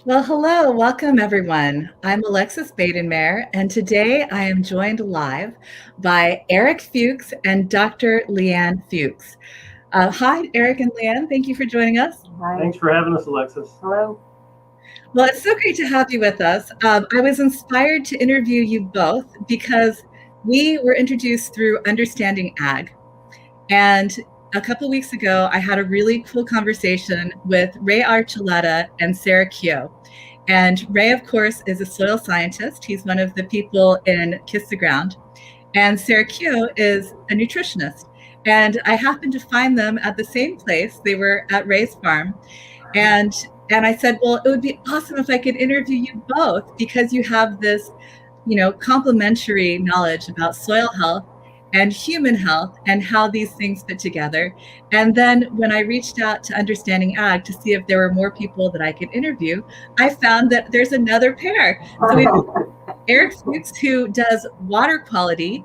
Well, hello, welcome everyone. I'm Alexis Baden-Mayer, and today I am joined live by Eric Fuchs and Dr. Leanne Fuchs. Hi, Eric and Leanne. Thank you for joining us. Hi. Thanks for having us, Alexis. Hello. Well, it's so great to have you with us. I was inspired to interview you both because we were introduced through Understanding Ag. And a couple weeks ago, I had a really cool conversation with Ray Archuleta and Sarah Keogh. And Ray, of course, is a soil scientist. He's one of the people in Kiss the Ground. And Sarah Keogh is a nutritionist. And I happened to find them at the same place. They were at Ray's farm. And and I said, well, it would be awesome if I could interview you both because you have this, complementary knowledge about soil health and human health and how these things fit together. And then when I reached out to Understanding Ag to see if there were more people that I could interview, I found that there's another pair. So we have Eric Fuchs, who does water quality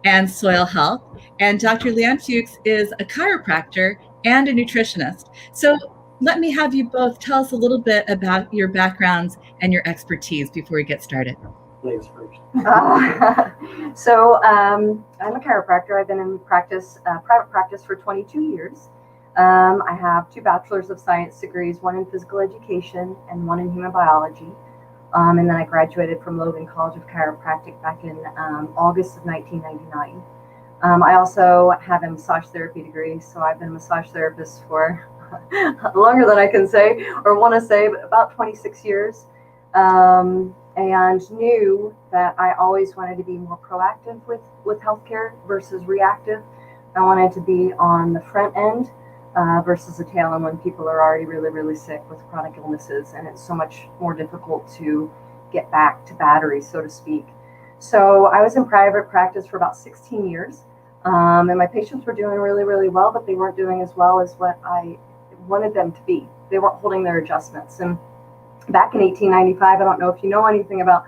and soil health, and Dr. Leanne Fuchs is a chiropractor and a nutritionist. So let me have you both tell us a little bit about your backgrounds and your expertise before we get started. Ladies first. I'm a chiropractor. I've been in practice, private practice for 22 years. I have 2 bachelor's of science degrees, one in physical education and one in human biology. And then I graduated from Logan College of Chiropractic back in August of 1999. I also have a massage therapy degree, so I've been a massage therapist for longer than I can say or want to say, but about 26 years. And knew that I always wanted to be more proactive with healthcare versus reactive. I wanted to be on the front end versus the tail end when people are already really, really sick with chronic illnesses, and it's so much more difficult to get back to battery, so to speak. So I was in private practice for about 16 years, and my patients were doing really, really well, but they weren't doing as well as what I wanted them to be. They weren't holding their adjustments. And back in 1895, I don't know if you know anything about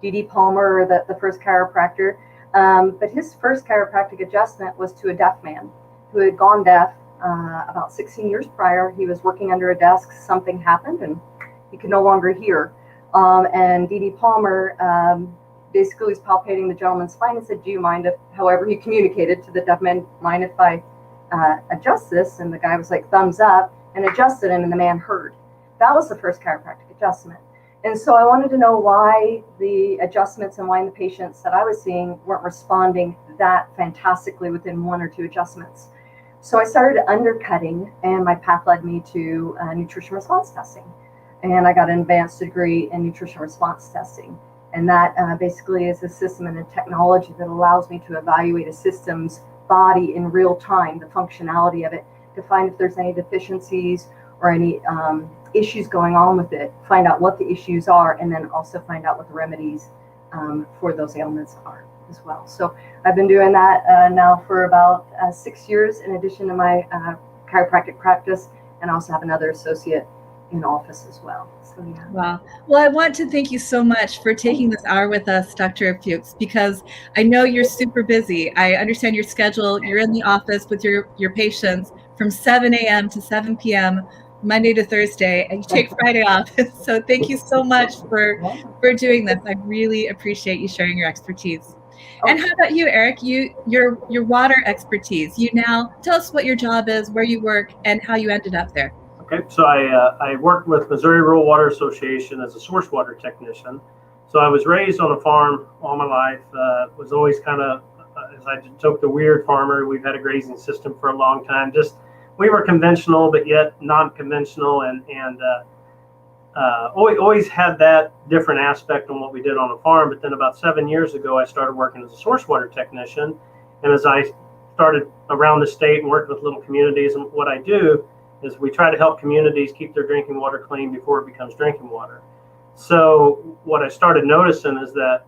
D.D. Palmer or the first chiropractor, but his first chiropractic adjustment was to a deaf man who had gone deaf about 16 years prior. He was working under a desk, something happened, and he could no longer hear. And D.D. Palmer basically was palpating the gentleman's spine and said, do you mind if, however he communicated to the deaf man, mind if I adjust this? And the guy was like, thumbs up, and adjusted him, and the man heard. That was the first chiropractic adjustment. And so I wanted to know why the adjustments and why the patients that I was seeing weren't responding that fantastically within 1 or 2 adjustments. So I started undercutting, and my path led me to nutrition response testing. And I got an advanced degree in nutrition response testing. And that basically is a system and a technology that allows me to evaluate a system's body in real time, the functionality of it, to find if there's any deficiencies or any issues going on with it, find out what the issues are, and then also find out what the remedies for those ailments are as well. So I've been doing that now for about 6 years, in addition to my chiropractic practice, and I also have another associate in office as well. So yeah. Wow. Well, I want to thank you so much for taking this hour with us, Dr. Fuchs, because I know you're super busy. I understand your schedule. You're in the office with your patients from 7 a.m. to 7 p.m. Monday to Thursday, and you take Friday off. So thank you so much for doing this. I really appreciate you sharing your expertise. And how about you, Eric? Your water expertise. You now tell us what your job is, where you work, and how you ended up there. Okay, so I worked with Missouri Rural Water Association as a source water technician. So I was raised on a farm all my life. Was always kind of, as I took the weird farmer, we've had a grazing system for a long time. Just we were conventional, but yet non-conventional, and always had that different aspect on what we did on the farm. But then about 7 years ago, I started working as a source water technician. And as I started around the state and worked with little communities, and what I do is we try to help communities keep their drinking water clean before it becomes drinking water. So what I started noticing is that,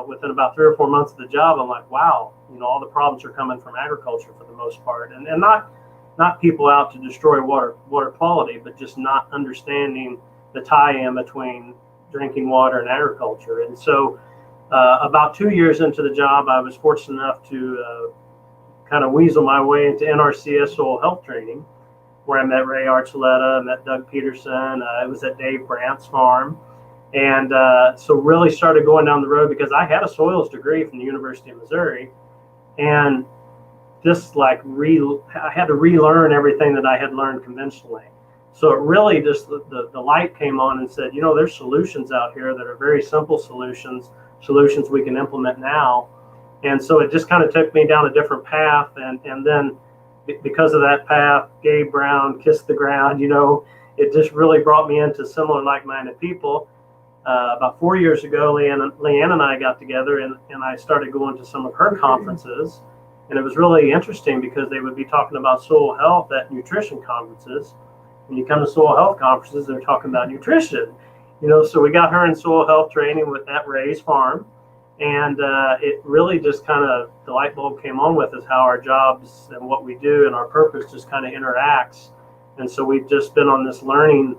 within about 3 or 4 months of the job, I'm like, wow, all the problems are coming from agriculture for the most part, and not people out to destroy water quality, but just not understanding the tie-in between drinking water and agriculture. And so about 2 years into the job, I was fortunate enough to kind of weasel my way into NRCS soil health training. where I met Ray Archuleta, met Doug Peterson. It was at Dave Brandt's farm. And so really started going down the road because I had a soils degree from the University of Missouri. And just like I had to relearn everything that I had learned conventionally. So it really just, the light came on and said, there's solutions out here that are very simple solutions we can implement now. And so it just kind of took me down a different path. And then because of that path, Gabe Brown, Kiss the Ground, it just really brought me into similar like-minded people. About 4 years ago, Leanne and I got together and I started going to some of her conferences. And it was really interesting because they would be talking about soil health at nutrition conferences. When you come to soil health conferences, they're talking about nutrition. So we got her in soil health training at Ray's farm. And it really just kind of, the light bulb came on with us how our jobs and what we do and our purpose just kind of interacts. And so we've just been on this learning.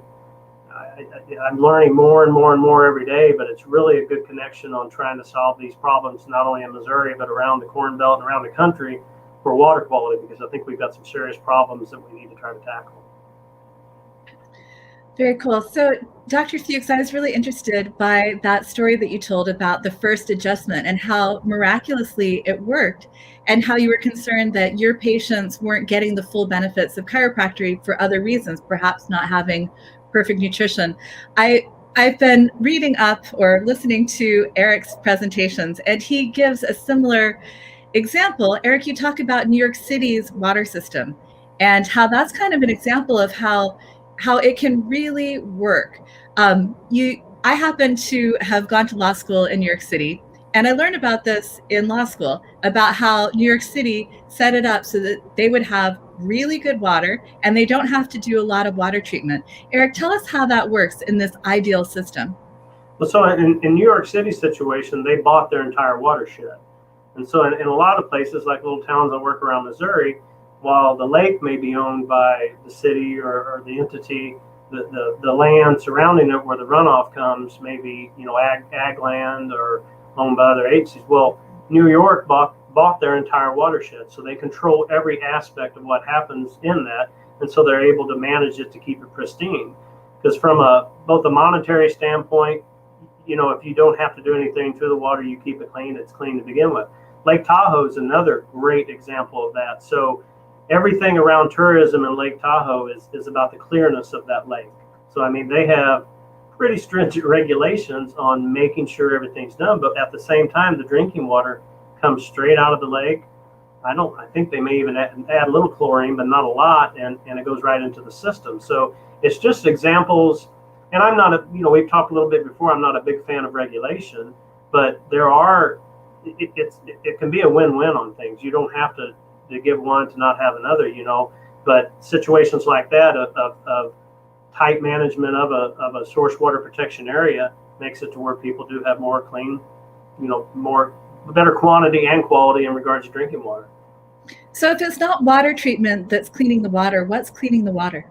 I'm learning more and more and more every day, but it's really a good connection on trying to solve these problems, not only in Missouri, but around the Corn Belt and around the country for water quality, because I think we've got some serious problems that we need to try to tackle. Very cool. So, Dr. Fuchs, I was really interested by that story that you told about the first adjustment and how miraculously it worked, and how you were concerned that your patients weren't getting the full benefits of chiropractic for other reasons, perhaps not having perfect nutrition. I've been reading up or listening to Eric's presentations, and he gives a similar example. Eric, you talk about New York City's water system and how that's kind of an example of how it can really work. I happen to have gone to law school in New York City, and I learned about this in law school, about how New York City set it up so that they would have really good water and they don't have to do a lot of water treatment. Eric, tell us how that works in this ideal system. Well, so in New York City situation, they bought their entire watershed. And so in a lot of places, like little towns that work around Missouri, while the lake may be owned by the city or the entity, the land surrounding it where the runoff comes may be, ag land or owned by other agencies. Well, New York bought their entire watershed, so they control every aspect of what happens in that, and so they're able to manage it to keep it pristine. Because from both a monetary standpoint, if you don't have to do anything to the water, you keep it clean, it's clean to begin with. Lake Tahoe is another great example of that. So everything around tourism in Lake Tahoe is about the clearness of that lake. So, they have pretty stringent regulations on making sure everything's done, but at the same time, the drinking water comes straight out of the lake. I think they may even add a little chlorine, but not a lot, and it goes right into the system. So it's just examples, and I'm not we've talked a little bit before, I'm not a big fan of regulation, but it can be a win-win on things. You don't have to give one to not have another, but situations like that of tight management of a source water protection area makes it to where people do have more clean, better quantity and quality in regards to drinking water. So if it's not water treatment that's cleaning the water, what's cleaning the water?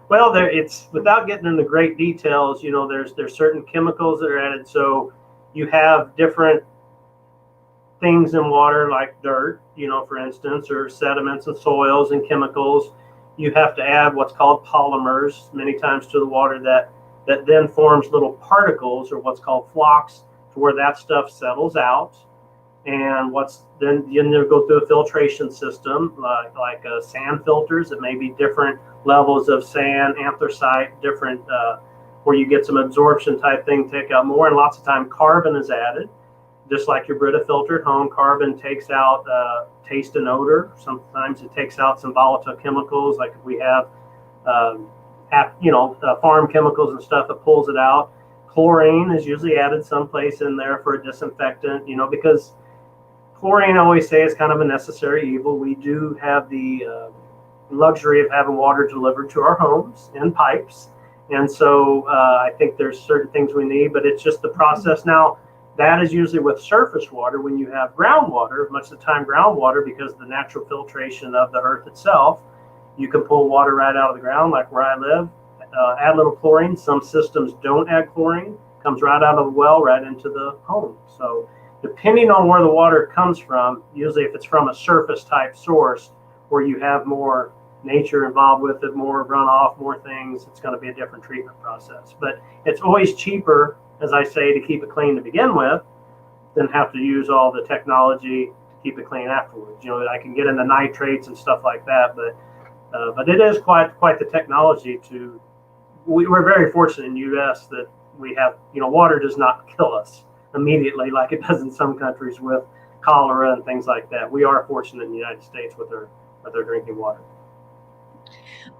Well, it's without getting into great details, there's certain chemicals that are added. So you have different things in water like dirt, for instance, or sediments and soils and chemicals. You have to add what's called polymers many times to the water that then forms little particles, or what's called flocks, to where that stuff settles out. And then you go through a filtration system like sand filters. It may be different levels of sand, anthracite, different where you get some absorption type thing, take out more, and lots of time carbon is added. Just like your Brita filter at home, carbon takes out taste and odor. Sometimes it takes out some volatile chemicals, like if we have, farm chemicals and stuff, it pulls it out. Chlorine is usually added someplace in there for a disinfectant, because chlorine, I always say, is kind of a necessary evil. We do have the luxury of having water delivered to our homes in pipes. And so I think there's certain things we need, but it's just the process. Now, that is usually with surface water. When you have groundwater, much of the time groundwater, because of the natural filtration of the earth itself, you can pull water right out of the ground, like where I live, add a little chlorine. Some systems don't add chlorine, comes right out of the well, right into the home. So depending on where the water comes from, usually if it's from a surface type source where you have more nature involved with it, more runoff, more things, it's going to be a different treatment process. But it's always cheaper, as I say, to keep it clean to begin with than have to use all the technology to keep it clean afterwards. I can get into nitrates and stuff like that, but it is quite the technology to. We're very fortunate in the U.S. that we have, water does not kill us immediately like it does in some countries with cholera and things like that. We are fortunate in the United States with our drinking water.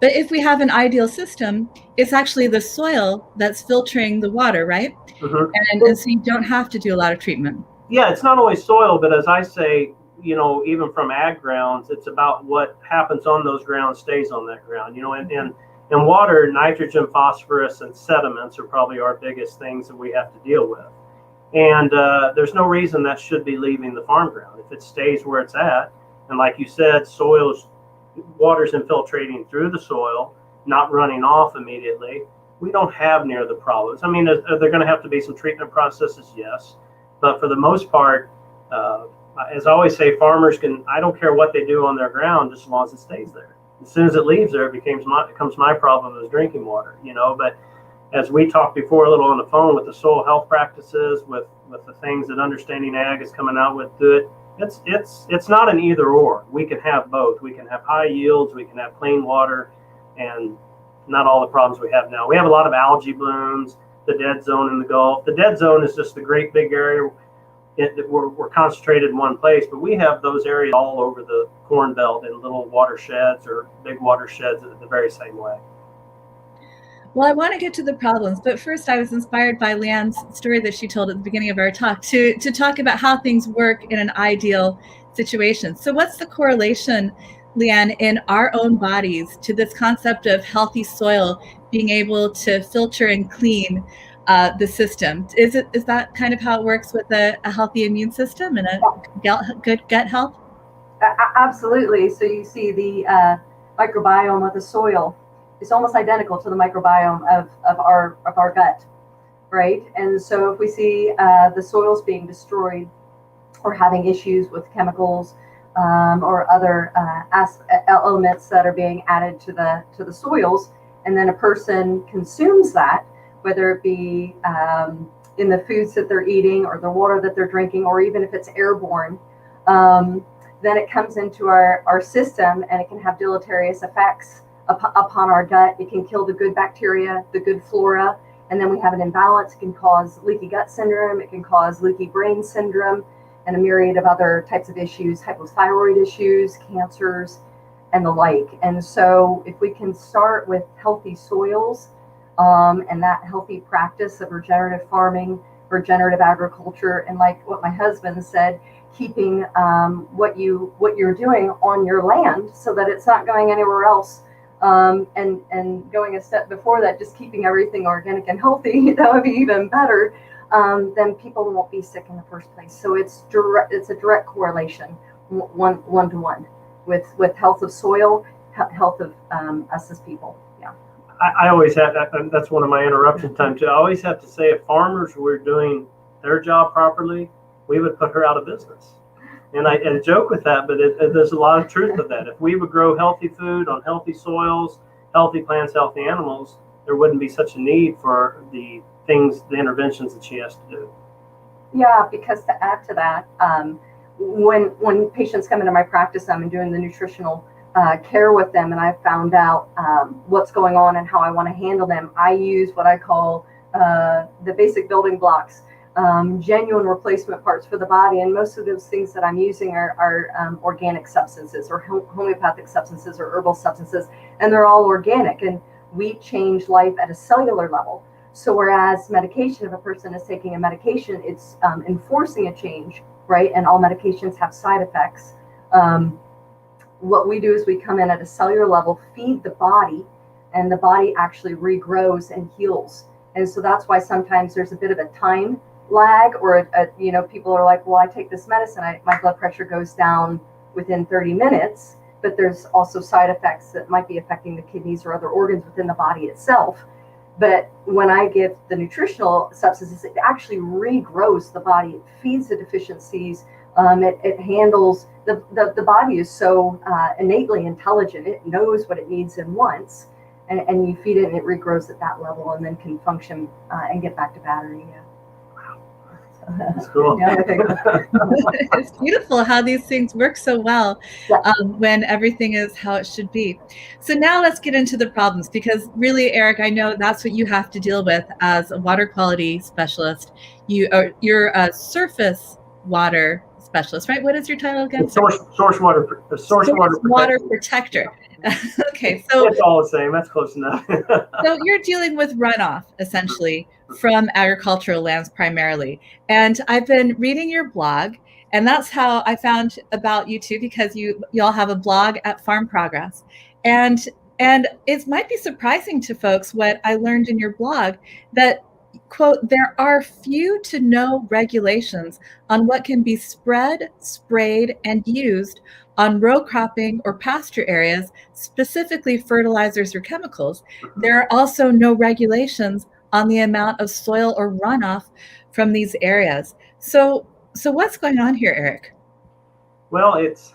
But if we have an ideal system, it's actually the soil that's filtering the water, right? Mm-hmm. And so you don't have to do a lot of treatment. Yeah, it's not always soil, but as I say, even from ag grounds, it's about what happens on those grounds stays on that ground. And water, nitrogen, phosphorus, and sediments are probably our biggest things that we have to deal with. And there's no reason that should be leaving the farm ground. If it stays where it's at, and like you said, water's infiltrating through the soil, not running off immediately, we don't have near the problems. I mean, are there going to have to be some treatment processes? Yes. But for the most part, as I always say, farmers I don't care what they do on their ground, just as long as it stays there. As soon as it leaves there, it becomes my problem as drinking water, But as we talked before a little on the phone with the soil health practices, with the things that Understanding Ag is coming out with, it's not an either or. We can have both. We can have high yields, we can have clean water, and not all the problems we have now. We have a lot of algae blooms, the dead zone in the Gulf. The dead zone is just a great big area. We're concentrated in one place, but we have those areas all over the Corn Belt in little watersheds or big watersheds the very same way. Well, I want to get to the problems, but first I was inspired by Leanne's story that she told at the beginning of our talk to talk about how things work in an ideal situation. So what's the correlation, Leanne, in our own bodies to this concept of healthy soil being able to filter and clean the system? Is that kind of how it works with a healthy immune system and a good gut health? Absolutely. So you see the microbiome of the soil is almost identical to the microbiome of our gut, right? And so if we see the soils being destroyed or having issues with chemicals or other elements that are being added to the soils, and then a person consumes that, whether it be in the foods that they're eating or the water that they're drinking, or even if it's airborne, then it comes into our system and it can have deleterious effects upon our gut. It can kill the good bacteria, the good flora, and then we have an imbalance. It can cause leaky gut syndrome, it can cause leaky brain syndrome, and a myriad of other types of issues, hypothyroid issues, cancers, and the like. And so if we can start with healthy soils, and that healthy practice of regenerative farming, regenerative agriculture, and like what my husband said, keeping what you're doing on your land so that it's not going anywhere else, and going a step before that, just keeping everything organic and healthy, that would be even better. Then people won't be sick in the first place. So it's a direct correlation, one to one, with health of soil, health of us as people. Yeah. I always have that's one of my interruption times too. I always have to say, if farmers were doing their job properly, we would put her out of business. And I joke with that, but there's a lot of truth to that. If we would grow healthy food on healthy soils, healthy plants, healthy animals, there wouldn't be such a need for the interventions that she has to do. Yeah, because to add to that, when patients come into my practice, I'm doing the nutritional care with them, and I've found out what's going on and how I want to handle them. I use what I call the basic building blocks, genuine replacement parts for the body, and most of those things that I'm using are organic substances or homeopathic substances or herbal substances, and they're all organic, and we change life at a cellular level. So whereas medication, if a person is taking a medication, it's enforcing a change, right? And all medications have side effects. What we do is we come in at a cellular level, feed the body, and the body actually regrows and heals. And so that's why sometimes there's a bit of a time lag, or people are like, well, I take this medicine, my blood pressure goes down within 30 minutes, but there's also side effects that might be affecting the kidneys or other organs within the body itself. But when I give the nutritional substances, it actually regrows the body. It feeds the deficiencies It handles, the body is so innately intelligent. It knows what it needs and wants, and you feed it and it regrows at that level and then can function and get back to battery. Yeah. That's cool. Yeah, I think It's beautiful how these things work so well Yeah. when everything is how it should be. So now let's get into the problems, because really, Eric, I know that's what you have to deal with as a water quality specialist. You're a surface water specialist, right? What is your title again? Source water protector. Okay, so it's all the same. That's close enough. so you're dealing with runoff essentially from agricultural lands primarily. And I've been reading your blog, and that's how I found about you too, because y'all have a blog at Farm Progress. And it might be surprising to folks what I learned in your blog, that, quote, there are few to no regulations on what can be spread, sprayed, and used on row cropping or pasture areas, specifically fertilizers or chemicals. There are also no regulations on the amount of soil or runoff from these areas. So what's going on here, Eric? Well, that's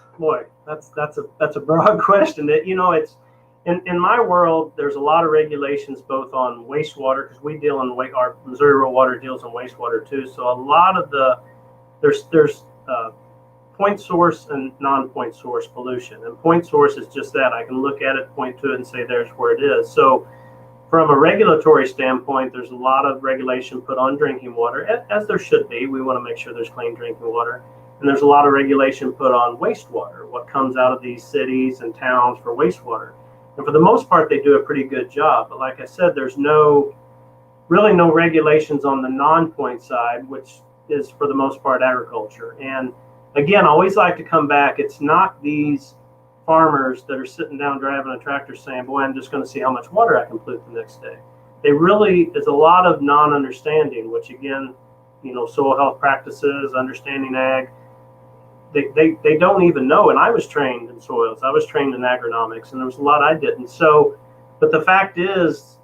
a broad question. It's in my world, there's a lot of regulations both on wastewater, because we deal in our Missouri Rural Water deals in wastewater too. So a lot of there's point source and non-point source pollution. And point source is just that. I can look at it, point to it, and say there's where it is. So from a regulatory standpoint, there's a lot of regulation put on drinking water, as there should be. We want to make sure there's clean drinking water. And there's a lot of regulation put on wastewater, what comes out of these cities and towns for wastewater. And for the most part, they do a pretty good job. But like I said, there's really no regulations on the non-point side, which is for the most part agriculture. And again, I always like to come back. It's not these farmers that are sitting down driving a tractor saying, boy, I'm just going to see how much water I can pollute the next day. There's a lot of non-understanding, which again, soil health practices, understanding ag, they don't even know. And I was trained in soils. I was trained in agronomics, and there was a lot I didn't. So, but the fact is,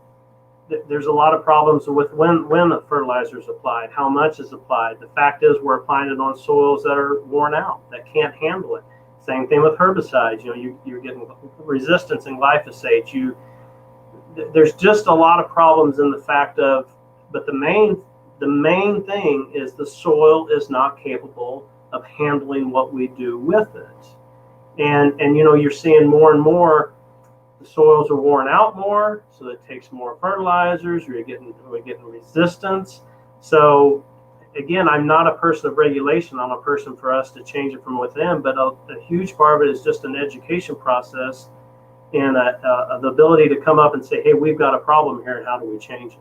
there's a lot of problems with when the fertilizer is applied, how much is applied. The fact is, we're applying it on soils that are worn out, that can't handle it. Same thing with herbicides. You're getting resistance in glyphosate. There's just a lot of problems in the fact of, but the main thing is the soil is not capable of handling what we do with it. And you're seeing more and more, the soils are worn out more, so it takes more fertilizers. We're getting resistance. So again, I'm not a person of regulation. I'm a person for us to change it from within. But a huge part of it is just an education process and the ability to come up and say, hey, we've got a problem here, and how do we change it?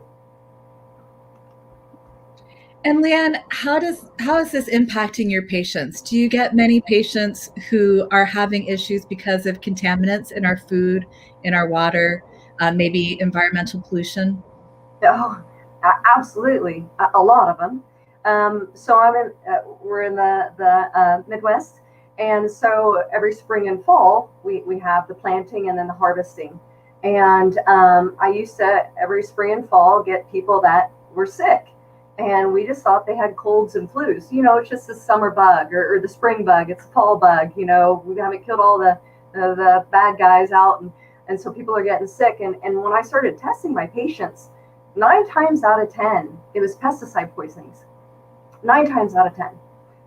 And Leanne, how is this impacting your patients? Do you get many patients who are having issues because of contaminants in our food, in our water, maybe environmental pollution? Oh, absolutely, a lot of them. So we're in the Midwest, and so every spring and fall we have the planting and then the harvesting. And I used to every spring and fall get people that were sick. And we just thought they had colds and flus. It's just a summer bug or the spring bug. It's a fall bug. We haven't killed all the bad guys out. And so people are getting sick. And when I started testing my patients, 9 times out of 10, it was pesticide poisonings. 9 times out of 10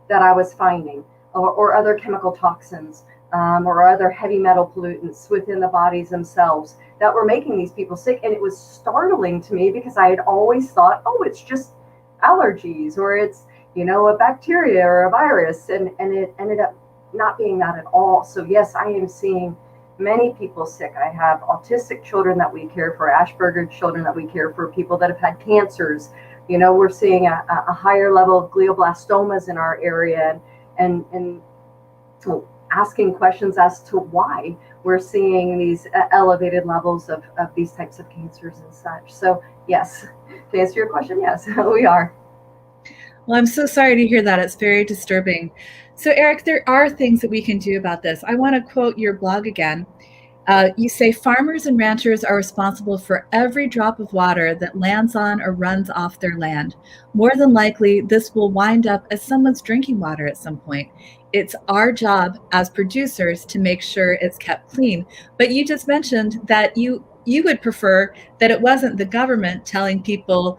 that I was finding, or other chemical toxins, or other heavy metal pollutants within the bodies themselves that were making these people sick. And it was startling to me, because I had always thought, oh, it's just allergies, or it's a bacteria or a virus, and it ended up not being that at all. So yes, I am seeing many people sick. I have autistic children that we care for, Asperger's children that we care for, people that have had cancers. We're seeing a higher level of glioblastomas in our area, and so asking questions as to why we're seeing these elevated levels of these types of cancers and such. So yes, to answer your question, yes, we are. Well, I'm so sorry to hear that. It's very disturbing. So Eric, there are things that we can do about this. I want to quote your blog again. You say farmers and ranchers are responsible for every drop of water that lands on or runs off their land. More than likely, this will wind up as someone's drinking water at some point. It's our job as producers to make sure it's kept clean. But you just mentioned that you would prefer that it wasn't the government telling people,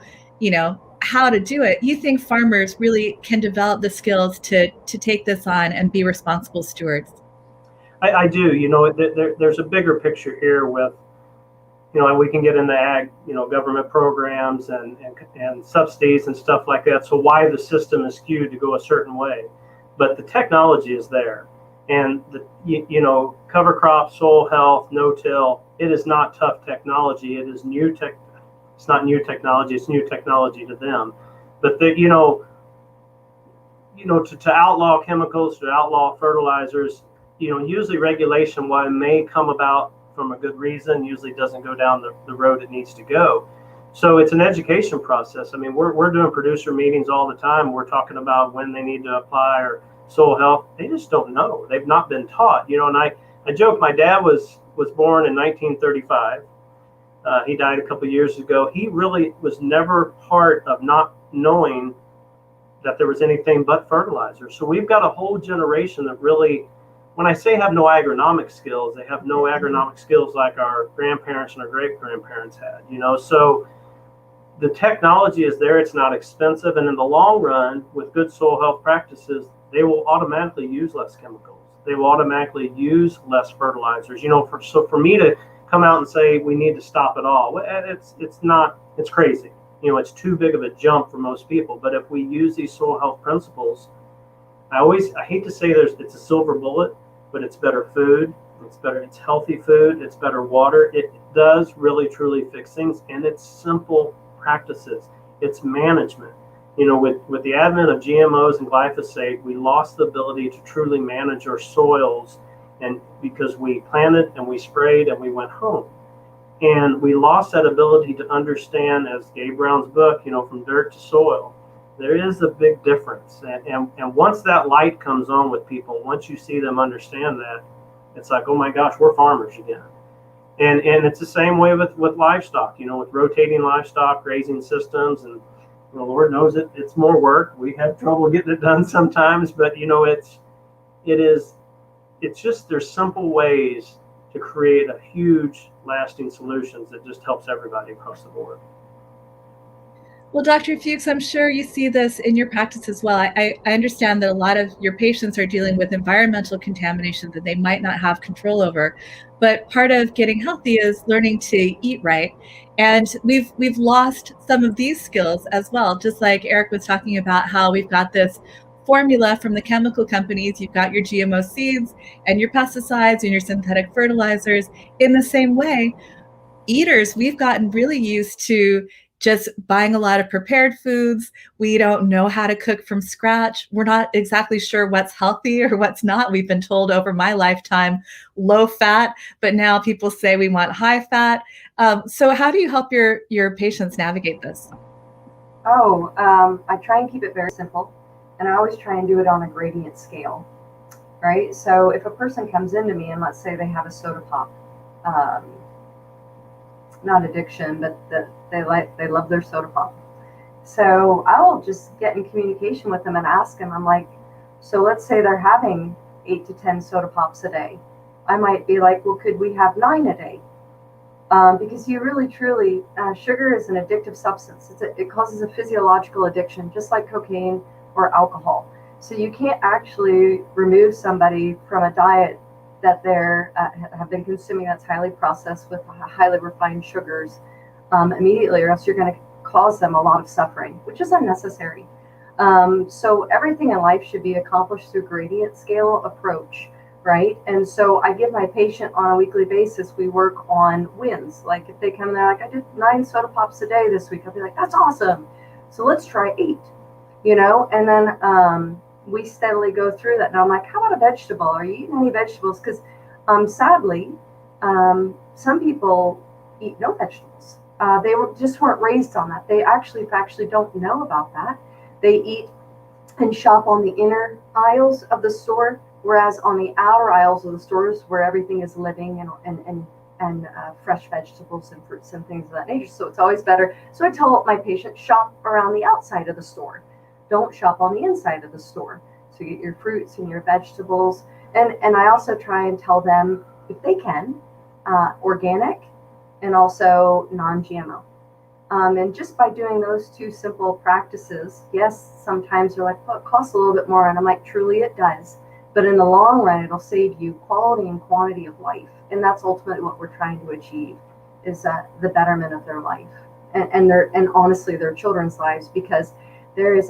how to do it. You think farmers really can develop the skills to take this on and be responsible stewards? I do. There's a bigger picture here with, and we can get into ag, government programs and subsidies and stuff like that. So why the system is skewed to go a certain way, but the technology is there, and cover crop, soil health, no-till. It is not tough technology. It is new tech. It's not new technology. It's new technology to them, but to outlaw chemicals, to outlaw fertilizers. Usually regulation, while it may come about from a good reason, usually doesn't go down the road it needs to go. So it's an education process. I mean, we're doing producer meetings all the time. We're talking about when they need to apply or soil health. They just don't know. They've not been taught. And I joke, my dad was born in 1935. He died a couple years ago. He really was never part of not knowing that there was anything but fertilizer. So we've got a whole generation that really, when I say have no agronomic skills, they have no agronomic skills like our grandparents and our great-grandparents had, So the technology is there. It's not expensive. And in the long run, with good soil health practices, they will automatically use less chemicals. They will automatically use less fertilizers. So for me to come out and say we need to stop it all, it's crazy. It's too big of a jump for most people. But if we use these soil health principles, I hate to say it's a silver bullet, but it's better food, it's healthy food, it's better water. It does really truly fix things, and it's simple practices. It's management. With the advent of GMOs and glyphosate, we lost the ability to truly manage our soils, and because we planted and we sprayed and we went home. And we lost that ability to understand, as Gabe Brown's book, From Dirt to Soil. There is a big difference. And once that light comes on with people, once you see them understand that, it's like, oh my gosh, we're farmers again. And it's the same way with livestock, with rotating livestock, grazing systems. And the Lord knows it's more work. We have trouble getting it done sometimes, but it's just, there's simple ways to create a huge lasting solutions that just helps everybody across the board. Well, Dr. Fuchs, I'm sure you see this in your practice as well. I understand that a lot of your patients are dealing with environmental contamination that they might not have control over. But part of getting healthy is learning to eat right. And we've lost some of these skills as well, just like Eric was talking about how we've got this formula from the chemical companies. You've got your GMO seeds and your pesticides and your synthetic fertilizers. In the same way, eaters, we've gotten really used to just buying a lot of prepared foods. We don't know how to cook from scratch. We're not exactly sure what's healthy or what's not. We've been told over my lifetime, low fat, but now people say we want high fat. So how do you help your patients navigate this? I try and keep it very simple, and I always try and do it on a gradient scale, right? So if a person comes into me and let's say they have a soda pop, not addiction, but they love their soda pop. So I'll just get in communication with them and ask them, I'm like, so let's say they're having 8 to 10 soda pops a day. I might be like, well, could we have 9 a day? Because you really, truly, sugar is an addictive substance. It causes a physiological addiction, just like cocaine or alcohol. So you can't actually remove somebody from a diet that they're have been consuming that's highly processed with highly refined sugars immediately, or else you're going to cause them a lot of suffering, which is unnecessary. So everything in life should be accomplished through gradient scale approach, right? And so I give my patient on a weekly basis, we work on wins. Like if they come in, they're like, I did 9 soda pops a day this week. I'll be like, that's awesome. So let's try 8, and then we steadily go through that. Now I'm like, how about a vegetable? Are you eating any vegetables? Because sadly, some people eat no vegetables. They just weren't raised on that. They actually don't know about that. They eat and shop on the inner aisles of the store Whereas on the outer aisles of the stores where everything is living and fresh vegetables and fruits and things of that nature. So it's always better. So I tell my patients, shop around the outside of the store. Don't shop on the inside of the store. So you get your fruits and your vegetables. And I also try and tell them, if they can, organic and also non-GMO. And just by doing those two simple practices, yes, sometimes they're like, well, it costs a little bit more. And I'm like, truly it does. But in the long run, it'll save you quality and quantity of life. And that's ultimately what we're trying to achieve, is the betterment of their life and honestly their children's lives. Because there was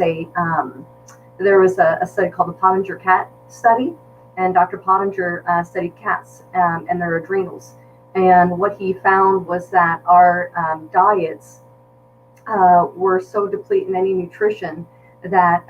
a study called the Pottinger cat study, and Dr. Pottinger studied cats and their adrenals. And what he found was that our diets were so depleted in any nutrition that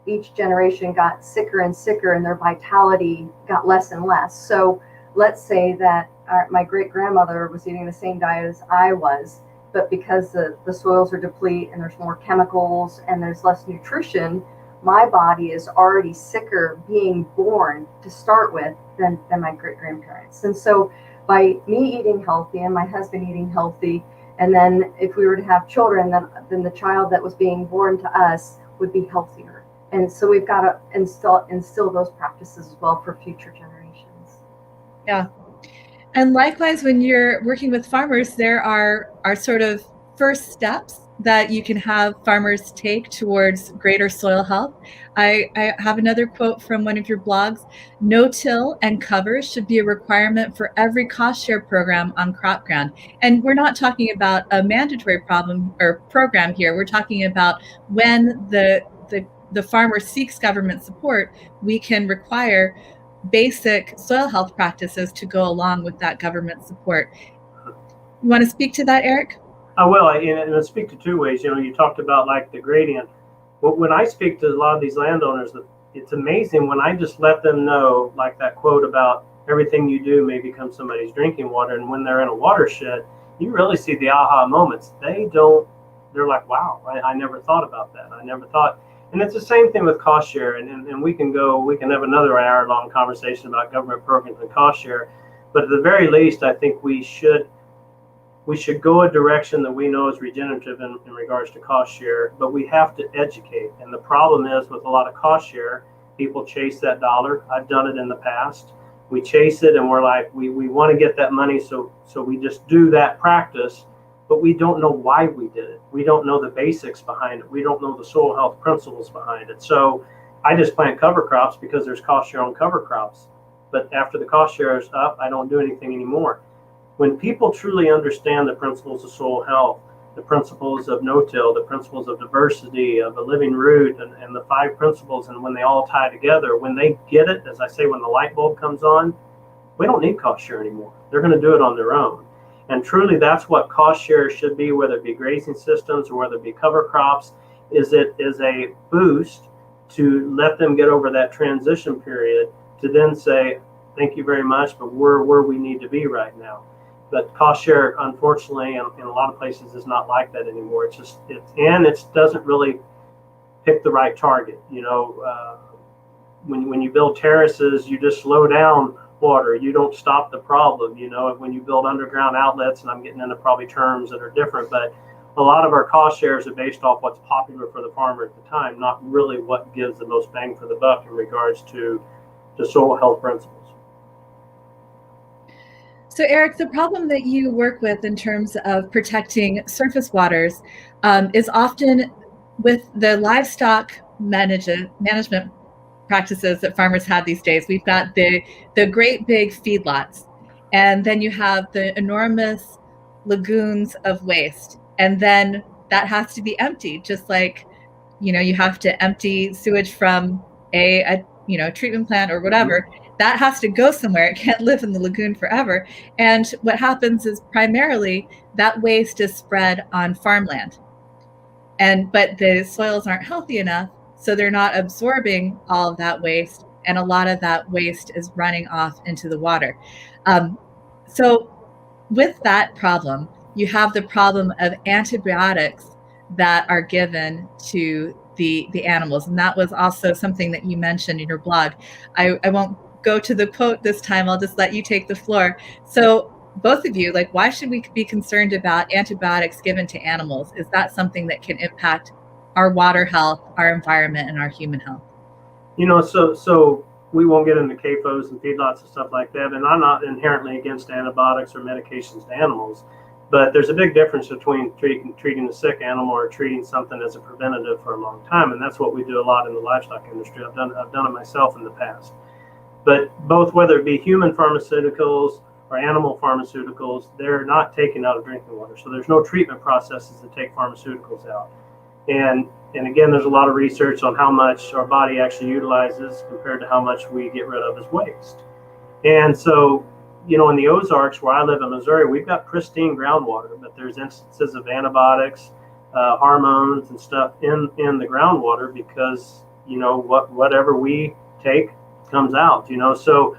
each generation got sicker and sicker, and their vitality got less and less. So let's say that my great-grandmother was eating the same diet as I was, but because the soils are depleted and there's more chemicals and there's less nutrition, my body is already sicker being born to start with than my great-grandparents. And so by me eating healthy and my husband eating healthy, and then if we were to have children, then the child that was being born to us would be healthier. And so we've got to instill those practices as well for future generations. Yeah. And likewise, when you're working with farmers, there are sort of first steps that you can have farmers take towards greater soil health. I have another quote from one of your blogs. No-till and cover should be a requirement for every cost share program on crop ground. And we're not talking about a mandatory program here. We're talking about when the farmer seeks government support, we can require basic soil health practices to go along with that government support. You want to speak to that, Eric? I will, and I speak to two ways. You talked about like the gradient. When I speak to a lot of these landowners, it's amazing when I just let them know, like that quote about everything you do may become somebody's drinking water. And when they're in a watershed, you really see the aha moments. They're like, wow, I never thought about that. I never thought. And it's the same thing with cost share. And we can have another hour-long conversation about government programs and cost share. But at the very least, I think we should go a direction that we know is regenerative in regards to cost share, but we have to educate. And the problem is with a lot of cost share, people chase that dollar. I've done it in the past. We chase it and we're like, we want to get that money, so we just do that practice, but we don't know why we did it. We don't know the basics behind it. We don't know the soil health principles behind it. So I just plant cover crops because there's cost share on cover crops. But after the cost share is up, I don't do anything anymore. When people truly understand the principles of soil health, the principles of no-till, the principles of diversity, of a living root, and the 5 principles, and when they all tie together, when they get it, as I say, when the light bulb comes on, we don't need cost share anymore. They're going to do it on their own. And truly, that's what cost share should be, whether it be grazing systems or whether it be cover crops, is it is a boost to let them get over that transition period to then say, thank you very much, but we're where we need to be right now. But cost share, unfortunately, in a lot of places is not like that anymore. It doesn't really pick the right target. When you build terraces, you just slow down water. You don't stop the problem. When you build underground outlets, and I'm getting into probably terms that are different, but a lot of our cost shares are based off what's popular for the farmer at the time, not really what gives the most bang for the buck in regards to soil health principles. So Eric, the problem that you work with in terms of protecting surface waters is often with the livestock management practices that farmers have these days. We've got the great big feedlots, and then you have the enormous lagoons of waste, and then that has to be emptied, just like you have to empty sewage from a treatment plant or whatever. That has to go somewhere. It can't live in the lagoon forever. And what happens is primarily that waste is spread on farmland. But the soils aren't healthy enough, so they're not absorbing all of that waste. And a lot of that waste is running off into the water. So with that problem, you have the problem of antibiotics that are given to the animals. And that was also something that you mentioned in your blog. I won't go to the quote this time. I'll just let you take the floor. So both of you, like, why should we be concerned about antibiotics given to animals? Is that something that can impact our water health, our environment, and our human health? So we won't get into CAFOs and feedlots and stuff like that. And I'm not inherently against antibiotics or medications to animals, but there's a big difference between treating a sick animal or treating something as a preventative for a long time. And that's what we do a lot in the livestock industry. I've done it myself in the past. But both, whether it be human pharmaceuticals or animal pharmaceuticals, they're not taken out of drinking water. So there's no treatment processes that take pharmaceuticals out. And again, there's a lot of research on how much our body actually utilizes compared to how much we get rid of as waste. And so, in the Ozarks, where I live in Missouri, we've got pristine groundwater, but there's instances of antibiotics, hormones and stuff in the groundwater because, whatever we take comes out, So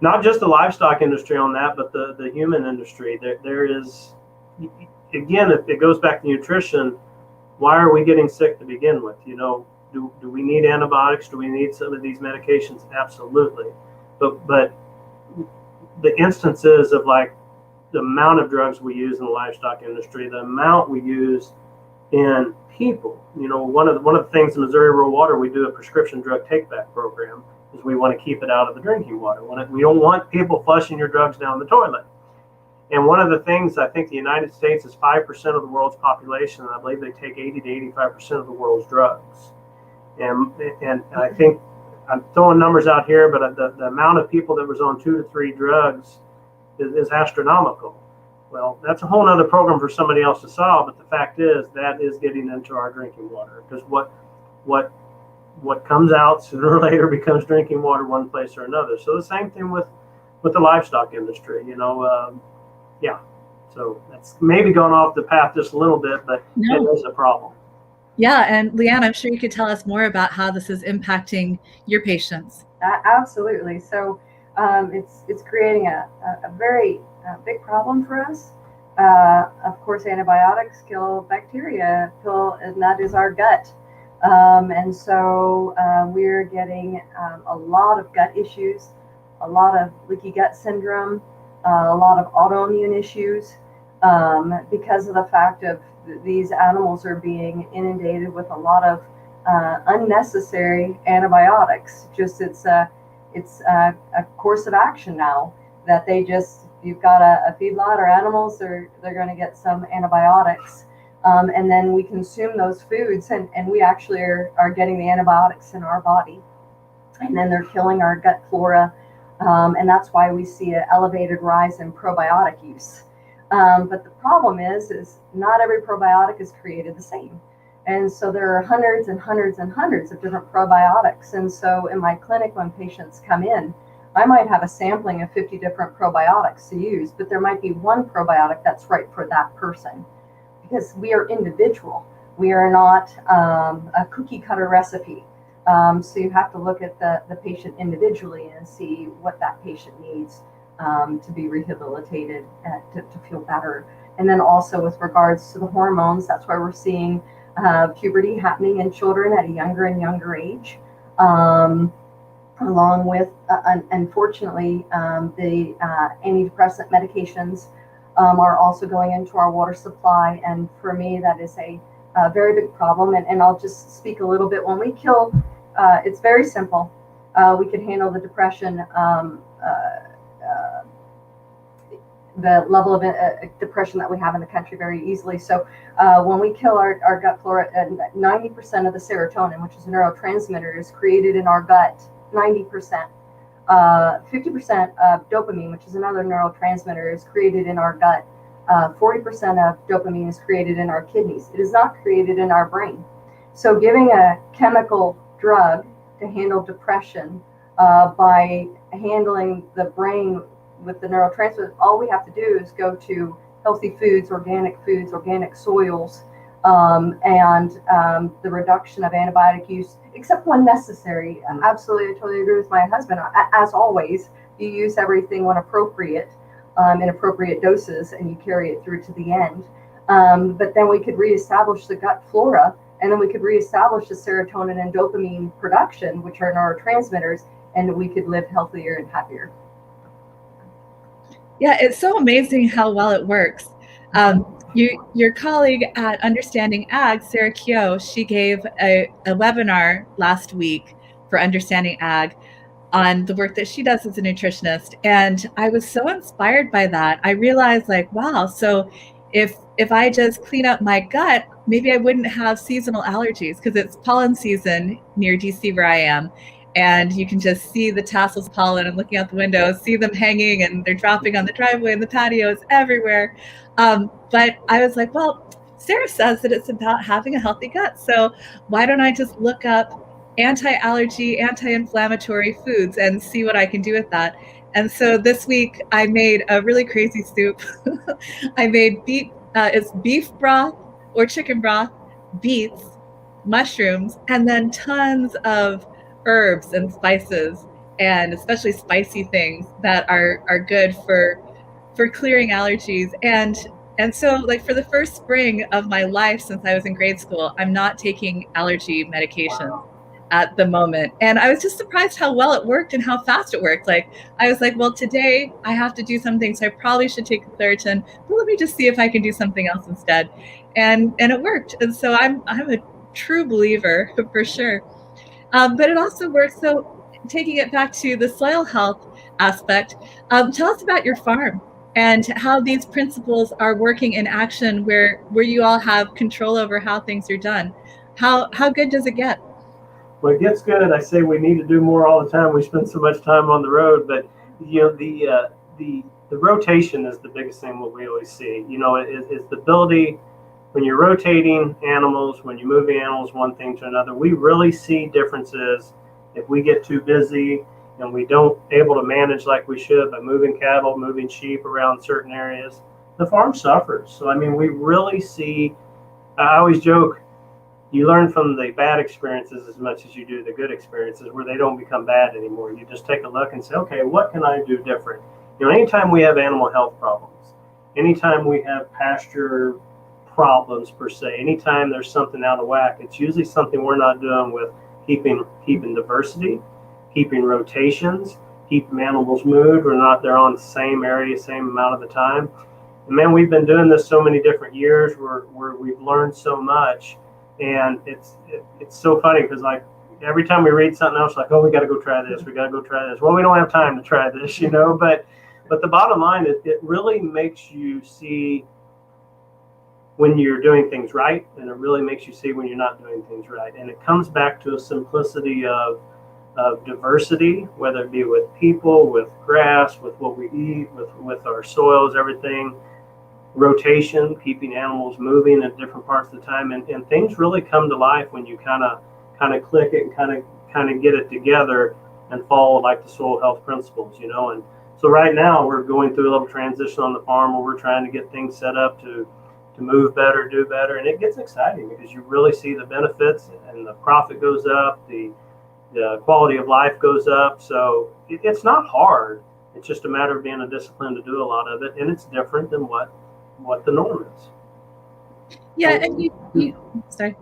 not just the livestock industry on that, but the human industry. There is, again, if it goes back to nutrition, why are we getting sick to begin with? Do we need antibiotics? Do we need some of these medications? Absolutely. But the instances of like the amount of drugs we use in the livestock industry, the amount we use in people, one of the things in Missouri Rural Water, we do a prescription drug take back program is we want to keep it out of the drinking water. We don't want people flushing your drugs down the toilet. And one of the things, I think the United States is 5% of the world's population, and I believe they take 80 to 85% of the world's drugs. And I think I'm throwing numbers out here, but the amount of people that was on 2 to 3 drugs is astronomical. Well, that's a whole other program for somebody else to solve. But the fact is that is getting into our drinking water, because what comes out sooner or later becomes drinking water one place or another. So the same thing with the livestock industry, yeah. So that's maybe gone off the path just a little bit, but it is a problem. Yeah, and Leanne, I'm sure you could tell us more about how this is impacting your patients. Absolutely. So it's creating a very big problem for us. Of course, antibiotics kill bacteria, and that is our gut. And so we're getting a lot of gut issues, a lot of leaky gut syndrome, a lot of autoimmune issues because of the fact of these animals are being inundated with a lot of unnecessary antibiotics. Just it's a course of action now that you've got a feedlot or animals, they're going to get some antibiotics. And then we consume those foods and we actually are getting the antibiotics in our body. And then they're killing our gut flora. And that's why we see an elevated rise in probiotic use. But the problem is not every probiotic is created the same. And so there are hundreds and hundreds and hundreds of different probiotics. And so in my clinic, when patients come in, I might have a sampling of 50 different probiotics to use, but there might be one probiotic that's right for that person, because we are individual. We are not a cookie cutter recipe. So you have to look at the patient individually and see what that patient needs to be rehabilitated, to feel better. And then also with regards to the hormones, that's why we're seeing puberty happening in children at a younger and younger age, along with, unfortunately, the antidepressant medications are also going into our water supply. And for me, that is a very big problem. And I'll just speak a little bit. When we kill, it's very simple. We could handle the depression, the level of depression that we have in the country very easily. So when we kill our gut flora, 90% of the serotonin, which is a neurotransmitter, is created in our gut. 90%. 50% of dopamine, which is another neurotransmitter, is created in our gut. 40% of dopamine is created in our kidneys. It is not created in our brain. So giving a chemical drug to handle depression by handling the brain with the neurotransmitters, all we have to do is go to healthy foods, organic soils, and the reduction of antibiotic use, except when necessary. Absolutely, I totally agree with my husband. As always, you use everything when appropriate, in appropriate doses, and you carry it through to the end. But then we could reestablish the gut flora and then we could reestablish the serotonin and dopamine production, which are neurotransmitters, and we could live healthier and happier. Yeah, it's so amazing how well it works. Your colleague at Understanding Ag, Sarah Keogh, she gave a webinar last week for Understanding Ag on the work that she does as a nutritionist. And I was so inspired by that. I realized, like, wow, so if I just clean up my gut, maybe I wouldn't have seasonal allergies, because it's pollen season near DC where I am. And you can just see the tassels of pollen. I'm looking out the window, see them hanging, and they're dropping on the driveway and the patio. It's everywhere. But I was like, well, Sarah says that it's about having a healthy gut. So why don't I just look up anti-allergy, anti-inflammatory foods and see what I can do with that? And so this week I made a really crazy soup. I made it's beef broth or chicken broth, beets, mushrooms, and then tons of herbs and spices, and especially spicy things that are good for clearing allergies. And so, like, for the first spring of my life since I was in grade school, I'm not taking allergy medication at the moment. And I was just surprised how well it worked and how fast it worked. Like, I was like, well, today I have to do something, so I probably should take the Claritin, but let me just see if I can do something else instead. And it worked. And so I'm a true believer for sure. But it also works. So taking it back to the soil health aspect, tell us about your farm and how these principles are working in action where you all have control over how things are done. How good does it get? Well, it gets good. I say we need to do more all the time. We spend so much time on the road, but the rotation is the biggest thing what we always see. It's the ability when you're rotating animals, when you're moving animals one thing to another. We really see differences if we get too busy and we don't able to manage like we should by moving cattle, moving sheep around certain areas. The farm suffers. So I mean, we really see. I always joke, you learn from the bad experiences as much as you do the good experiences, where they don't become bad anymore. You just take a look and say, okay, what can I do different? Anytime we have animal health problems, anytime we have pasture problems per se, anytime there's something out of whack, it's usually something we're not doing with keeping diversity, keeping rotations, keeping animals moved. We're not there on the same area, same amount of the time. And man, we've been doing this so many different years where we've learned so much. And it's so funny because, like, every time we read something else, like, oh, we got to go try this. We got to go try this. Well, we don't have time to try this, But the bottom line is, it really makes you see when you're doing things right, and it really makes you see when you're not doing things right. And it comes back to a simplicity of diversity, whether it be with people, with grass, with what we eat, with our soils, everything. Rotation, keeping animals moving at different parts of the time, and things really come to life when you kind of click it and kind of get it together and follow like the soil health principles, And so right now we're going through a little transition on the farm where we're trying to get things set up to move better, do better, and it gets exciting because you really see the benefits, and the profit goes up, the quality of life goes up. So it's not hard. It's just a matter of being a discipline to do a lot of it, and it's different than what the norm is. Yeah, and you sorry.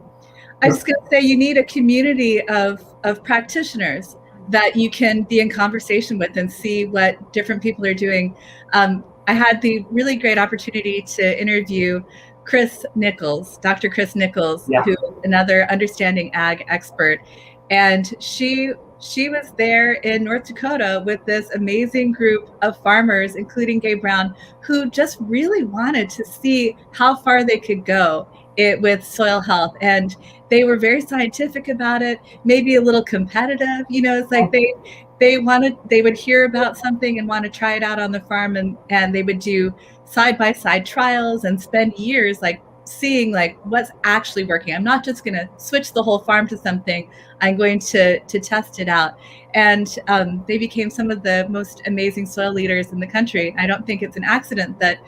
I was going to say, you need a community of practitioners that you can be in conversation with and see what different people are doing. I had the really great opportunity to interview Chris Nichols, Dr. Chris Nichols, Yeah. who is another Understanding Ag expert. And she was there in North Dakota with this amazing group of farmers, including Gabe Brown, who just really wanted to see how far they could go with soil health. And they were very scientific about it, maybe a little competitive. It's like they would hear about something and want to try it out on the farm, and they would do side-by-side trials and spend years like seeing like what's actually working. I'm not just going to switch the whole farm to something. I'm going to test it out. And they became some of the most amazing soil leaders in the country. I don't think it's an accident that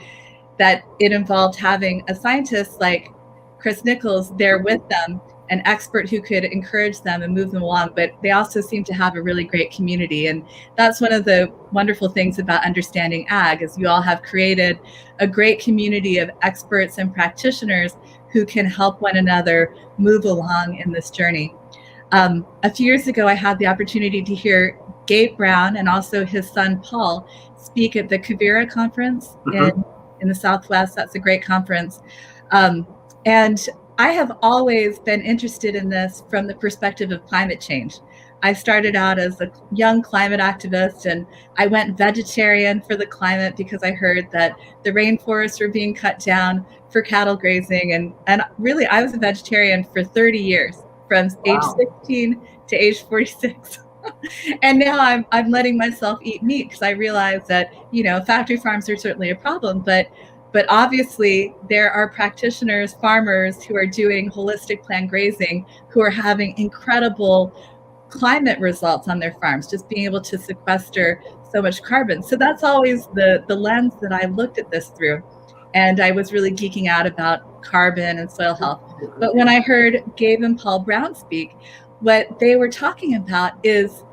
it involved having a scientist like Chris Nichols there with them, an expert who could encourage them and move them along. But they also seem to have a really great community. And that's one of the wonderful things about Understanding Ag, is you all have created a great community of experts and practitioners who can help one another move along in this journey. A few years ago, I had the opportunity to hear Gabe Brown and also his son Paul speak at the Kavira conference in the Southwest. That's a great conference. And I have always been interested in this from the perspective of climate change. I started out as a young climate activist, and I went vegetarian for the climate because I heard that the rainforests were being cut down for cattle grazing. And really, I was a vegetarian for 30 years, from age 16 to age 46. And now I'm letting myself eat meat because I realize that, factory farms are certainly a problem, but obviously there are practitioners, farmers who are doing holistic plant grazing, who are having incredible climate results on their farms, just being able to sequester so much carbon. So that's always the lens that I looked at this through. And I was really geeking out about carbon and soil health. But when I heard Gabe and Paul Brown speak, what they were talking about is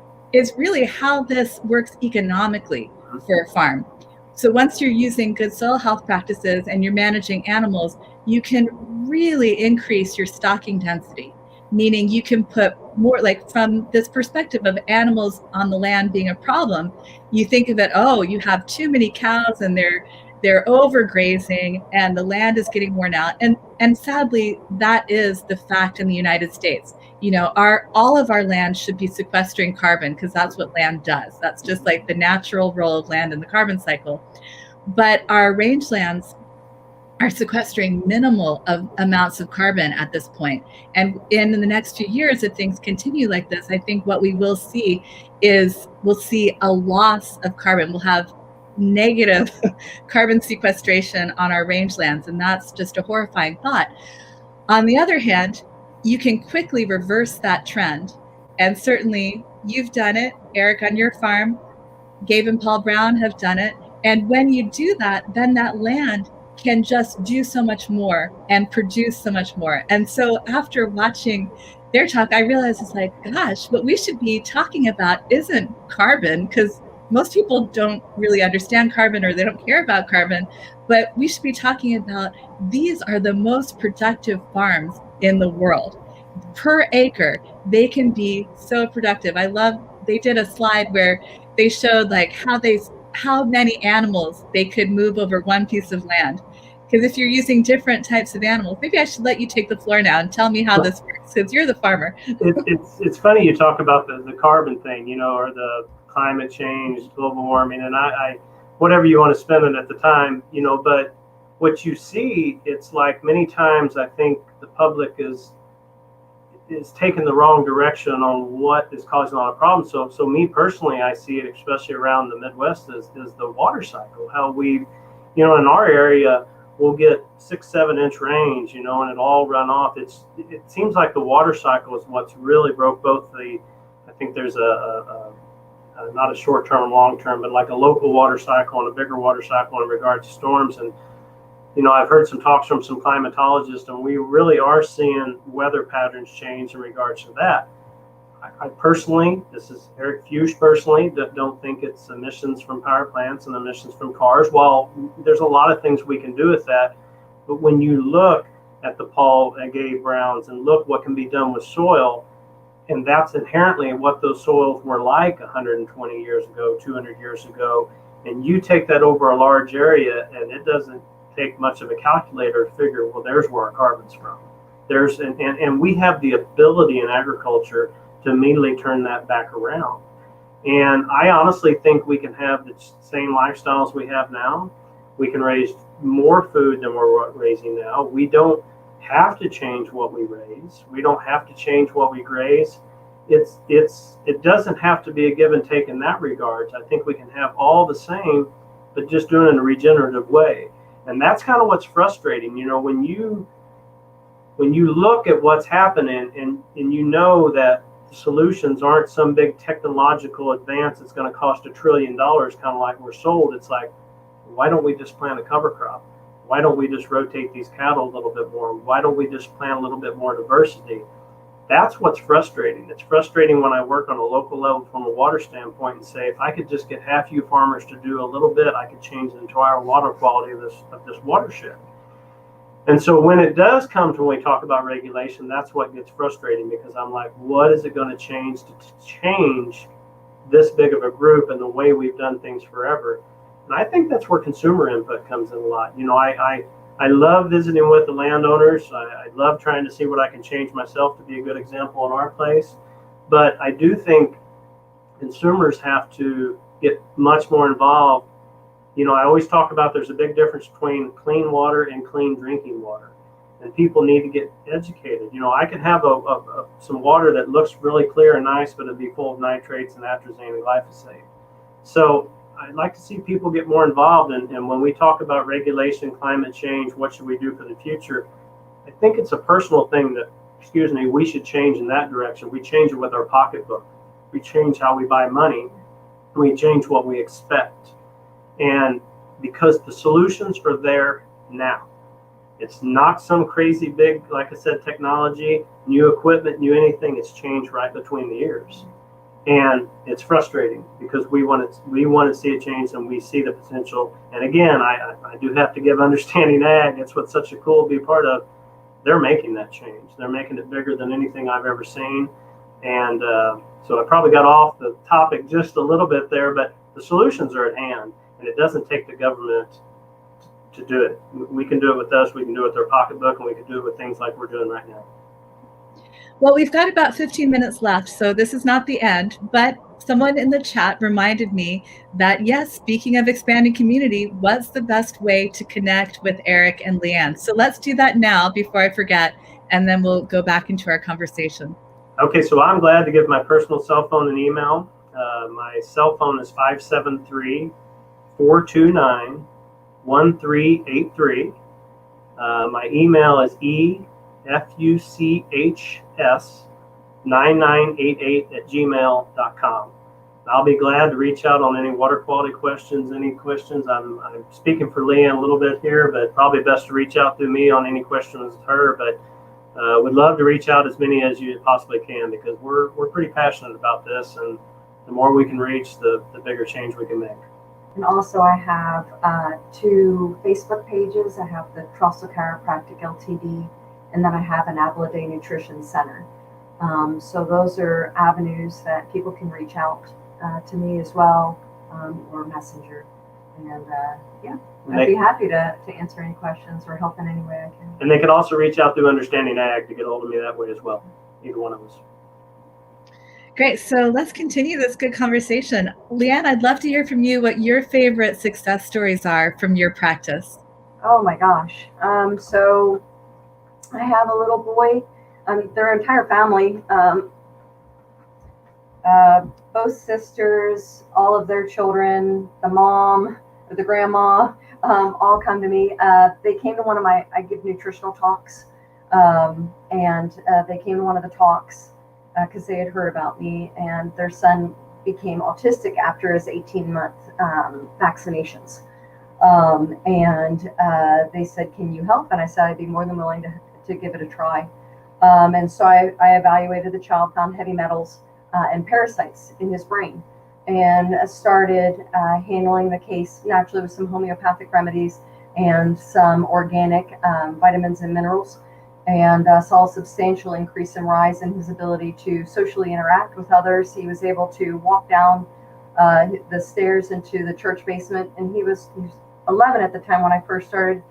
really how this works economically for a farm. So once you're using good soil health practices and you're managing animals, you can really increase your stocking density, meaning you can put more, like from this perspective of animals on the land being a problem, you think of it, oh, you have too many cows and they're overgrazing and the land is getting worn out. And sadly, that is the fact in the United States. All of our land should be sequestering carbon because that's what land does. That's just like the natural role of land in the carbon cycle. But our rangelands are sequestering minimal amounts of carbon at this point. And in the next few years, if things continue like this, I think what we will see is we'll see a loss of carbon. We'll have negative carbon sequestration on our rangelands, and that's just a horrifying thought. On the other hand, you can quickly reverse that trend. And certainly you've done it, Eric, on your farm. Gabe and Paul Brown have done it. And when you do that, then that land can just do so much more and produce so much more. And so after watching their talk, I realized it's like, gosh, what we should be talking about isn't carbon, because most people don't really understand carbon or they don't care about carbon, but we should be talking about these are the most productive farms in the world. Per acre, they can be so productive. They did a slide where they showed like how many animals they could move over one piece of land. Because if you're using different types of animals, maybe I should let you take the floor now and tell me how this works, because you're the farmer. It's funny you talk about the carbon thing, or the climate change, global warming, and I whatever you want to spend it at the time, but what you see, it's like many times I think the public is taking the wrong direction on what is causing a lot of problems. So me personally, I see it, especially around the Midwest, is the water cycle. How we, in our area, we'll get 6-7 inch rains, and it all run off. It seems like the water cycle is what's really broke both I think there's not a short term, long term, but like a local water cycle and a bigger water cycle in regards to storms. And I've heard some talks from some climatologists, and we really are seeing weather patterns change in regards to that. I personally, this is Eric Fuchs personally, don't think it's emissions from power plants and emissions from cars. Well, there's a lot of things we can do with that. But when you look at the Paul and Gabe Browns and look what can be done with soil, and that's inherently what those soils were like 120 years ago, 200 years ago, and you take that over a large area, and it doesn't take much of a calculator to figure, well, there's where our carbon's from. And we have the ability in agriculture to immediately turn that back around. And I honestly think we can have the same lifestyles we have now. We can raise more food than we're raising now. We don't have to change what we raise. We don't have to change what we graze. It doesn't have to be a give and take in that regards. I think we can have all the same, but just doing it in a regenerative way. And that's kind of what's frustrating, when you look at what's happening and that the solutions aren't some big technological advance that's going to cost $1 trillion, kind of like we're sold. It's like, why don't we just plant a cover crop? Why don't we just rotate these cattle a little bit more? Why don't we just plant a little bit more diversity? That's what's frustrating. It's frustrating when I work on a local level from a water standpoint and say, if I could just get half you farmers to do a little bit, I could change the entire water quality of this watershed. And so when it does come to when we talk about regulation, that's what gets frustrating, because I'm like, what is it going to change to change this big of a group and the way we've done things forever? And I think that's where consumer input comes in a lot. I love visiting with the landowners. I love trying to see what I can change myself to be a good example in our place. But I do think consumers have to get much more involved. I always talk about there's a big difference between clean water and clean drinking water, and people need to get educated. I could have some water that looks really clear and nice, but it'd be full of nitrates and atrazine and glyphosate. So I'd like to see people get more involved. And when we talk about regulation, climate change, what should we do for the future? I think it's a personal thing that, we should change in that direction. We change it with our pocketbook. We change how we buy money. We change what we expect. And because the solutions are there now, it's not some crazy big, like I said, technology, new equipment, new anything. It's changed right between the ears. And it's frustrating because we want to see it change, and we see the potential. And again, I do have to give Understanding Ag. It's what's such a cool to be part of. They're making that change. They're making it bigger than anything I've ever seen. And so I probably got off the topic just a little bit there, but the solutions are at hand, and it doesn't take the government to do it. We can do it with us. We can do it with our pocketbook, and we can do it with things like we're doing right now. Well, we've got about 15 minutes left, so this is not the end, but someone in the chat reminded me that, yes, speaking of expanding community, what's the best way to connect with Eric and Leanne? So let's do that now before I forget, and then we'll go back into our conversation. Okay, so I'm glad to give my personal cell phone and email. My cell phone is 573-429-1383. My email is fuchs9988@gmail.com. I'll be glad to reach out on any water quality questions, any questions. I'm speaking for Leanne a little bit here, but probably best to reach out through me on any questions with her. But would love to reach out as many as you possibly can, because we're pretty passionate about this, and the more we can reach, the bigger change we can make. And also I have 2 Facebook pages. I have the Trostel Chiropractic Ltd, and then I have an Apple a Day Nutrition Center. So those are avenues that people can reach out to me as well, or Messenger. And I'd be happy to answer any questions or help in any way I can. And they can also reach out through Understanding Ag to get a hold of me that way as well, either one of us. Great. So let's continue this good conversation. Leanne, I'd love to hear from you what your favorite success stories are from your practice. Oh my gosh. So I have a little boy, their entire family, both sisters, all of their children, the mom, the grandma, all come to me. They came to I give nutritional talks, and they came to one of the talks because they had heard about me, and their son became autistic after his 18-month vaccinations. And they said, "Can you help?" And I said, "I'd be more than willing to give it a try." And so I evaluated the child, found heavy metals and parasites in his brain, and started handling the case naturally with some homeopathic remedies and some organic vitamins and minerals, and saw a substantial increase and rise in his ability to socially interact with others. He was able to walk down the stairs into the church basement, and he was 11 at the time when I first started.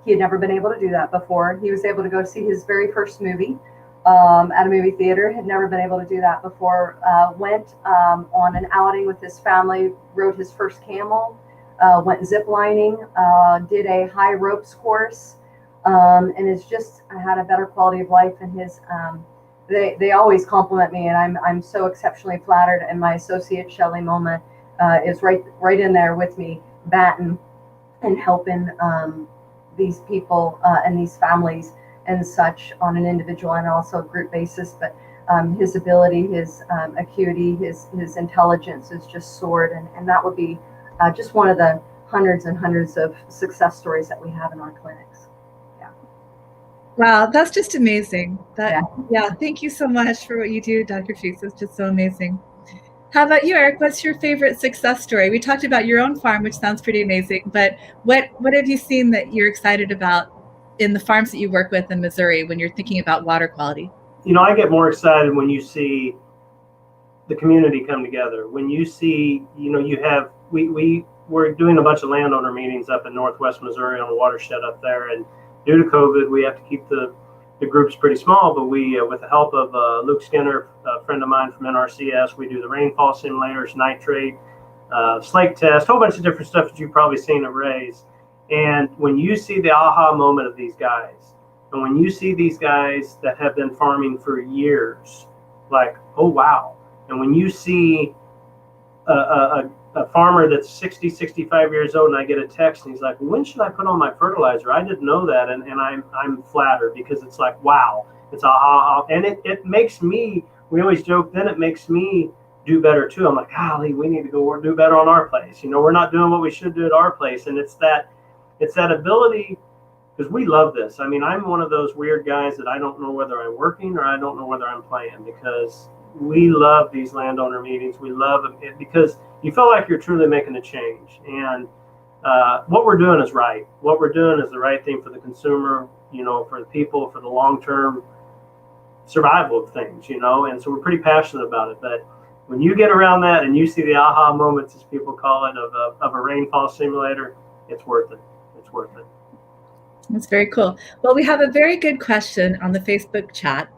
He had never been able to do that before. He was able to go see his very first movie at a movie theater, had never been able to do that before. Went on an outing with his family, rode his first camel, went zip lining, did a high ropes course, and has just had a better quality of life. And his they always compliment me, and I'm so exceptionally flattered. And my associate Shelley Moma is right in there with me, batting and helping these people and these families and such on an individual and also group basis. But his ability, his acuity, his intelligence is just soared, and that would be just one of the hundreds and hundreds of success stories that we have in our clinics. Wow, that's just amazing. Thank you so much for what you do, Dr. Fuchs. It's just so amazing. How about you, Eric? What's your favorite success story? We talked about your own farm, which sounds pretty amazing, but what have you seen that you're excited about in the farms that you work with in Missouri when you're thinking about water quality? I get more excited when you see the community come together. When you see, we're doing a bunch of landowner meetings up in Northwest Missouri on the watershed up there, and due to COVID, we have to keep the groups pretty small, but we, with the help of Luke Skinner, a friend of mine from NRCS, we do the rainfall simulators, nitrate, slake test, a whole bunch of different stuff that you've probably seen at Ray's. And when you see the aha moment of these guys, and when you see these guys that have been farming for years, like, oh, wow. And when you see a farmer that's 60, 65 years old, and I get a text, and he's like, when should I put on my fertilizer? I didn't know that. And I'm flattered, because it's like, wow, it's aha. And it makes me, we always joke, then it makes me do better too. I'm like, golly, we need to go do better on our place. We're not doing what we should do at our place. And it's that ability, because we love this. I mean, I'm one of those weird guys that I don't know whether I'm working or I don't know whether I'm playing, because we love these landowner meetings. We love it because you feel like you're truly making a change. And what we're doing is right. What we're doing is the right thing for the consumer, for the people, for the long-term survival of things, and so we're pretty passionate about it. But when you get around that and you see the aha moments, as people call it, of a rainfall simulator, it's worth it. It's worth it. That's very cool. Well, we have a very good question on the Facebook chat.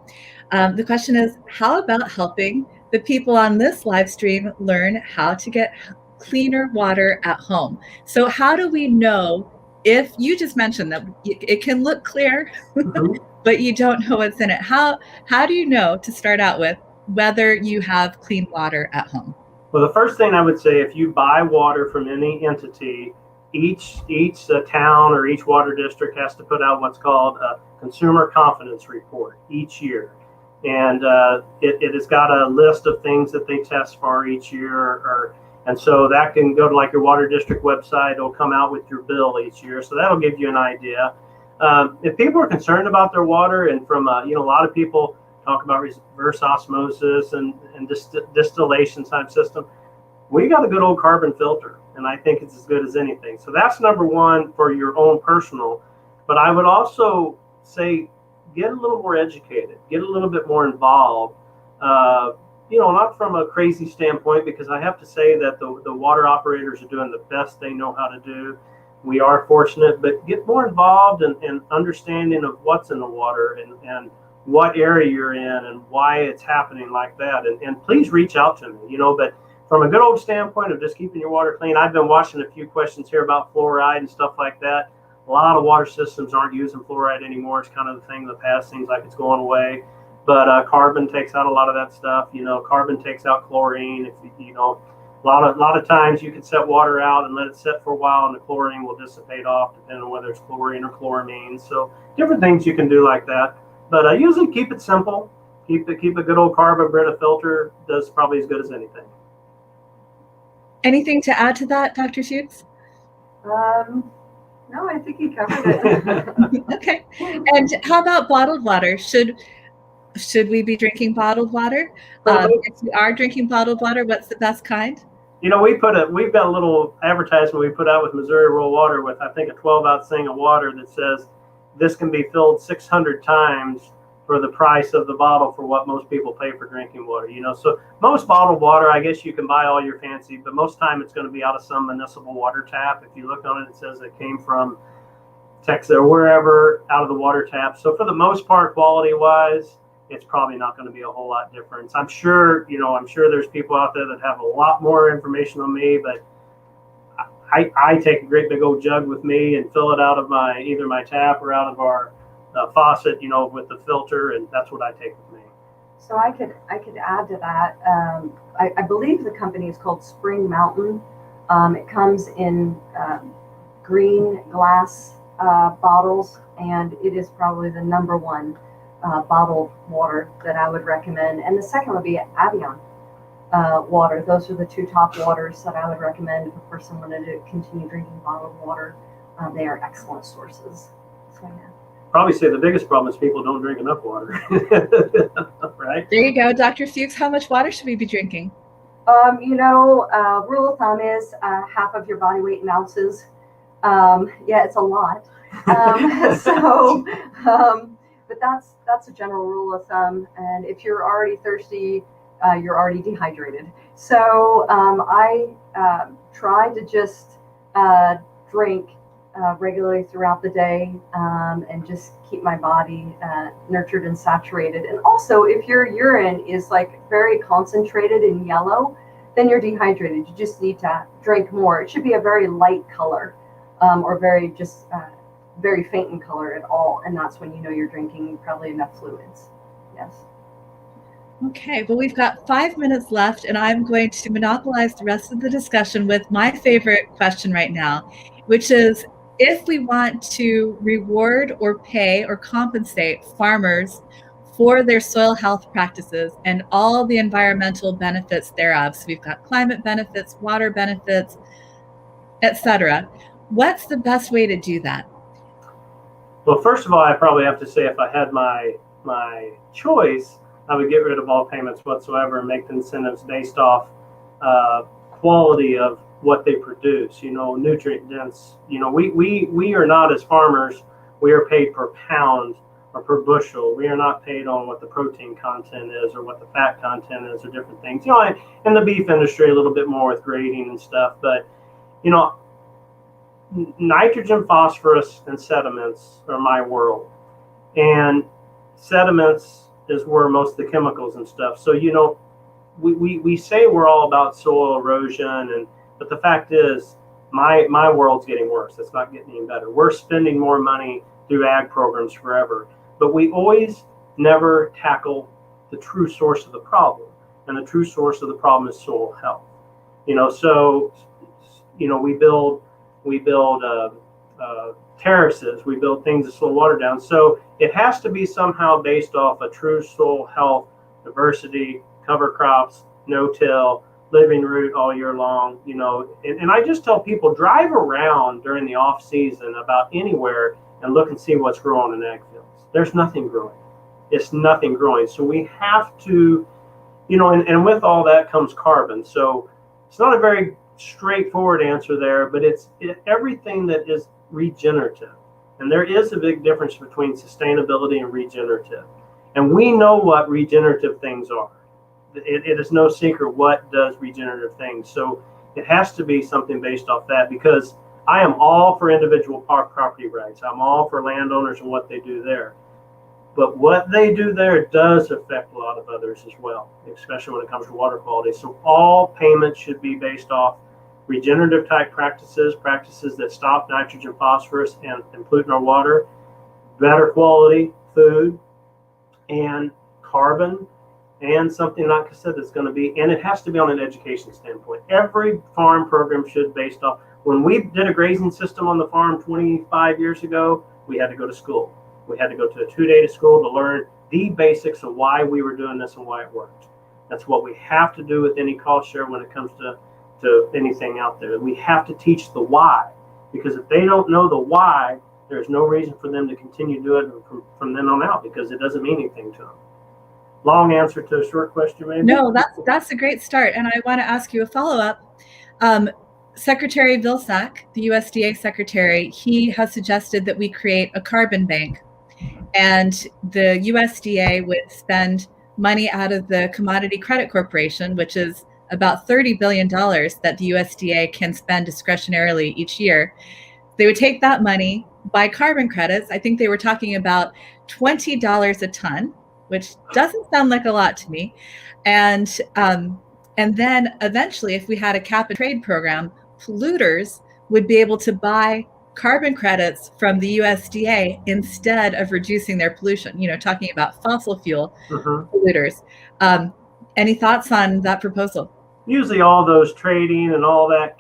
The question is, how about helping the people on this live stream learn how to get cleaner water at home? So how do we know, if you just mentioned that it can look clear, but you don't know what's in it? How do you know, to start out with, whether you have clean water at home? Well, the first thing I would say, if you buy water from any entity, each town or each water district has to put out what's called a consumer confidence report each year. And it has got a list of things that they test for each year, and so that can go to like your water district website. It'll come out with your bill each year, so that'll give you an idea. If people are concerned about their water, and from a lot of people talk about reverse osmosis and distillation type system, we got a good old carbon filter, and I think it's as good as anything. So that's number one for your own personal. But I would also say, get a little more educated, get a little bit more involved, not from a crazy standpoint, because I have to say that the water operators are doing the best they know how to do. We are fortunate, but get more involved in understanding of what's in the water and what area you're in and why it's happening like that. And please reach out to me, but from a good old standpoint of just keeping your water clean, I've been watching a few questions here about fluoride and stuff like that. A lot of water systems aren't using fluoride anymore. It's kind of the thing in the past. Seems like it's going away. But carbon takes out a lot of that stuff. Carbon takes out chlorine. A lot of times you can set water out and let it sit for a while, and the chlorine will dissipate off, depending on whether it's chlorine or chloramine. So different things you can do like that. But I usually keep it simple. Keep a good old carbon Brita filter. Does probably as good as anything. Anything to add to that, Dr. Fuchs? No, I think you covered it. Okay. And how about bottled water? Should we be drinking bottled water? If we are drinking bottled water, what's the best kind? We've got a little advertisement we put out with Missouri Rural Water with, I think, a 12-ounce thing of water that says this can be filled 600 times for the price of the bottle for what most people pay for drinking water. So most bottled water, I guess you can buy all your fancy, but most time it's going to be out of some municipal water tap. If you look on it, it says it came from Texas or wherever, out of the water tap. So for the most part, quality-wise, it's probably not going to be a whole lot different. I'm sure there's people out there that have a lot more information on me, but I take a great big old jug with me and fill it out of either my tap or out of our faucet, with the filter, and that's what I take with me. So I could add to that. I believe the company is called Spring Mountain. It comes in green glass bottles, and it is probably the number one bottled water that I would recommend. And the second would be Avion water. Those are the two top waters that I would recommend if a person wanted to continue drinking bottled water. They are excellent sources. So yeah. Probably say the biggest problem is people don't drink enough water. Right? There you go, Dr. Fuchs. How much water should we be drinking? Rule of thumb is half of your body weight in ounces. Yeah, it's a lot. So, but that's a general rule of thumb. And if you're already thirsty, you're already dehydrated. So I try to just drink regularly throughout the day, and just keep my body nurtured and saturated. And also, if your urine is like very concentrated and yellow, then you're dehydrated. You just need to drink more. It should be a very light color, or very faint in color at all. And that's when you know you're drinking probably enough fluids. Yes. Okay, well, we've got 5 minutes left, and I'm going to monopolize the rest of the discussion with my favorite question right now, which is, if we want to reward or pay or compensate farmers for their soil health practices and all the environmental benefits thereof, so we've got climate benefits, water benefits, etc., what's the best way to do that? Well, first of all, I probably have to say, if I had my choice, I would get rid of all payments whatsoever and make the incentives based off quality of what they produce, nutrient dense. We are not, as farmers, we are paid per pound or per bushel. We are not paid on what the protein content is or what the fat content is or different things. In the beef industry, a little bit more with grading and stuff, but nitrogen, phosphorus, and sediments are my world. And sediments is where most of the chemicals and stuff. So, we say we're all about soil erosion, but the fact is, my world's getting worse. It's not getting any better. We're spending more money through ag programs forever, but we always never tackle the true source of the problem. And the true source of the problem is soil health. We build terraces, we build things to slow water down. So it has to be somehow based off a true soil health, diversity, cover crops, no-till, living root all year long. And I just tell people, drive around during the off season about anywhere and look and see what's growing in ag fields. There's nothing growing. It's nothing growing. So we have to, and with all that comes carbon. So it's not a very straightforward answer there, but it's everything that is regenerative. And there is a big difference between sustainability and regenerative. And we know what regenerative things are. It is no secret what does regenerative things. So it has to be something based off that, because I am all for individual property rights. I'm all for landowners and what they do there. But what they do there does affect a lot of others as well, especially when it comes to water quality. So all payments should be based off regenerative type practices that stop nitrogen, phosphorus, and polluting our water, better quality food, and carbon, and something like I said that's going to be, and it has to be on an education standpoint. Every farm program should be based off. When we did a grazing system on the farm 25 years ago, we had to go to school. We had to go to a 2-day school to learn the basics of why we were doing this and why it worked. That's what we have to do with any cost share when it comes to anything out there. We have to teach the why, because if they don't know the why, there's no reason for them to continue doing it from then on out, because it doesn't mean anything to them. Long answer to a short question, maybe? No, that's a great start. And I want to ask you a follow-up. Secretary Vilsack, the USDA secretary, he has suggested that we create a carbon bank, and the USDA would spend money out of the Commodity Credit Corporation, which is about $30 billion that the USDA can spend discretionarily each year. They would take that money, buy carbon credits. I think they were talking about $20 a ton, which doesn't sound like a lot to me. And then eventually, if we had a cap and trade program, polluters would be able to buy carbon credits from the USDA instead of reducing their pollution, talking about fossil fuel polluters. Any thoughts on that proposal? Usually all those trading and all that,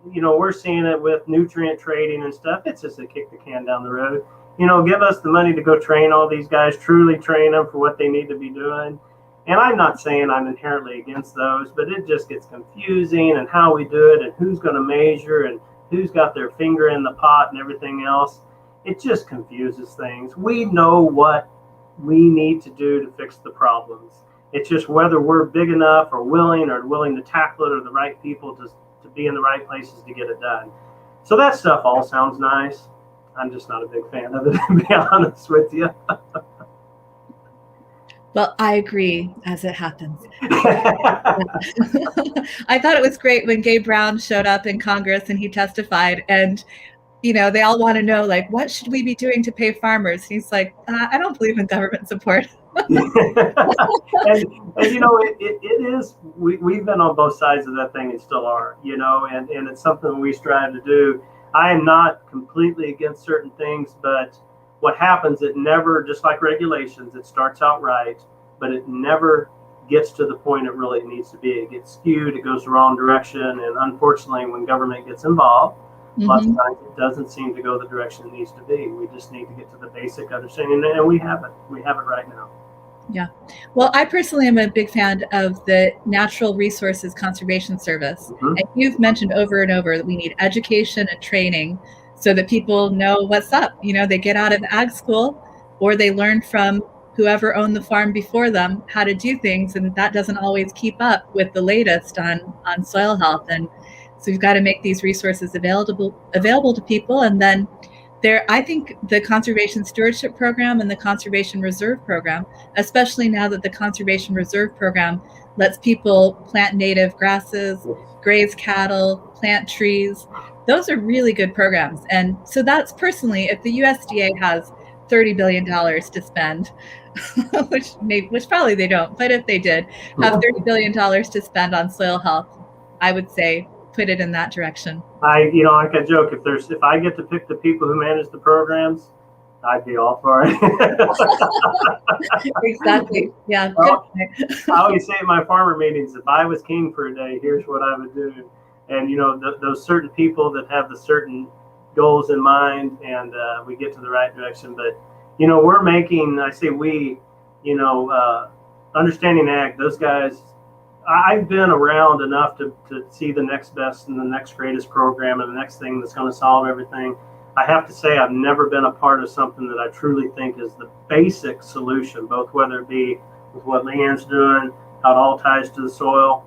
we're seeing it with nutrient trading and stuff. It's just a kick the can down the road. Give us the money to go train all these guys, truly train them for what they need to be doing. And I'm not saying I'm inherently against those, but it just gets confusing, and how we do it and who's going to measure and who's got their finger in the pot and everything else. It just confuses things. We know what we need to do to fix the problems. It's just whether we're big enough or willing to tackle it, or the right people to be in the right places to get it done. So that stuff all sounds nice. I'm just not a big fan of it, to be honest with you. Well, I agree, as it happens. I thought it was great when Gabe Brown showed up in Congress and he testified, and they all want to know, like, what should we be doing to pay farmers? He's like, I don't believe in government support. and it is, we've been on both sides of that thing and still are, and it's something we strive to do. I am not completely against certain things, but what happens, it never, just like regulations, it starts out right, but it never gets to the point it really needs to be. It gets skewed, it goes the wrong direction, and unfortunately, when government gets involved, lots of times it doesn't seem to go the direction it needs to be. We just need to get to the basic understanding, and we have it. We have it right now. Yeah. Well, I personally am a big fan of the Natural Resources Conservation Service. And you've mentioned over and over that we need education and training so that people know what's up. They get out of ag school or they learn from whoever owned the farm before them how to do things, and that doesn't always keep up with the latest on soil health. And so we've got to make these resources available to people. And then I think the Conservation Stewardship Program and the Conservation Reserve Program, especially now that the Conservation Reserve Program lets people plant native grasses, graze cattle, plant trees, those are really good programs. And so that's personally, if the USDA has $30 billion to spend, which probably they don't, but if they did have $30 billion to spend on soil health, I would say put it in that direction. Like I joke, if I get to pick the people who manage the programs, I'd be all for it. Exactly. Yeah. Well, I always say at my farmer meetings, if I was king for a day, here's what I would do. And those certain people that have the certain goals in mind, and we get to the right direction. But we're making, I say we, understanding ag, those guys. I've been around enough to see the next best and the next greatest program and the next thing that's going to solve everything. I have to say I've never been a part of something that I truly think is the basic solution, both whether it be with what Leanne's doing, how it all ties to the soil.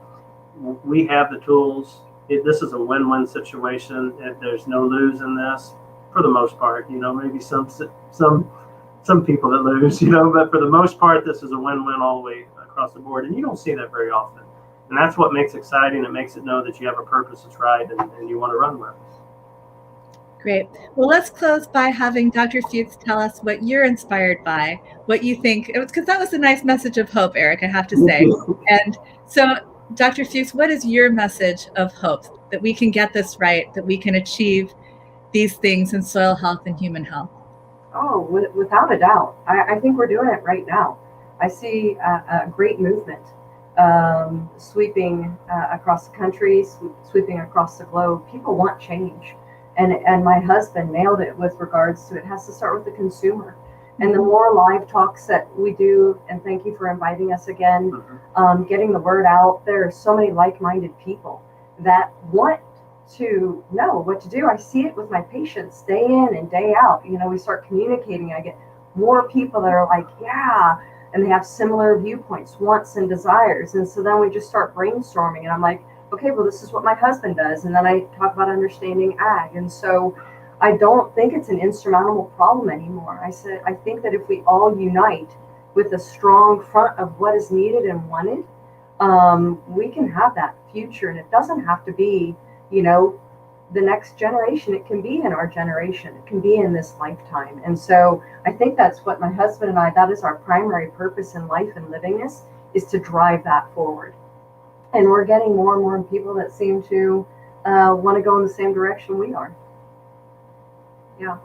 We have the tools. This is a win-win situation. There's no lose in this for the most part. Maybe some people that lose, but for the most part, this is a win-win all the way across the board, and you don't see that very often. And that's what makes it exciting. It makes it know that you have a purpose that's right and you want to run with. Great. Well, let's close by having Dr. Fuchs tell us what you're inspired by, what you think, because that was a nice message of hope, Eric, I have to say. And so, Dr. Fuchs, what is your message of hope, that we can get this right, that we can achieve these things in soil health and human health? Oh, without a doubt. I think we're doing it right now. I see a great movement sweeping across the country, sweeping across the globe. People want change. And my husband nailed it with regards to it has to start with the consumer. And the more live talks that we do, and thank you for inviting us again, getting the word out, there are so many like-minded people that want to know what to do. I see it with my patients day in and day out. We start communicating. I get more people that are like, yeah, and they have similar viewpoints, wants and desires. And so then we just start brainstorming, and I'm like, okay, well, this is what my husband does. And then I talk about understanding ag. And so I don't think it's an insurmountable problem anymore. I think that if we all unite with a strong front of what is needed and wanted, we can have that future. And it doesn't have to be, the next generation. It can be in our generation. It can be in this lifetime. And so I think that's what my husband and I, that is our primary purpose in life and living this, is to drive that forward. And we're getting more and more people that seem to want to go in the same direction we are. Yeah.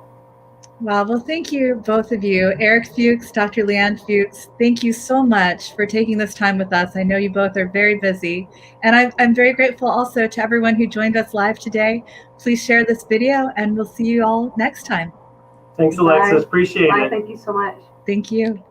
Well, thank you, both of you. Eric Fuchs, Dr. Leanne Fuchs, thank you so much for taking this time with us. I know you both are very busy. And I'm very grateful also to everyone who joined us live today. Please share this video, and we'll see you all next time. Thanks, Alexis. Bye. Appreciate Bye. it. Thank you so much. Thank you.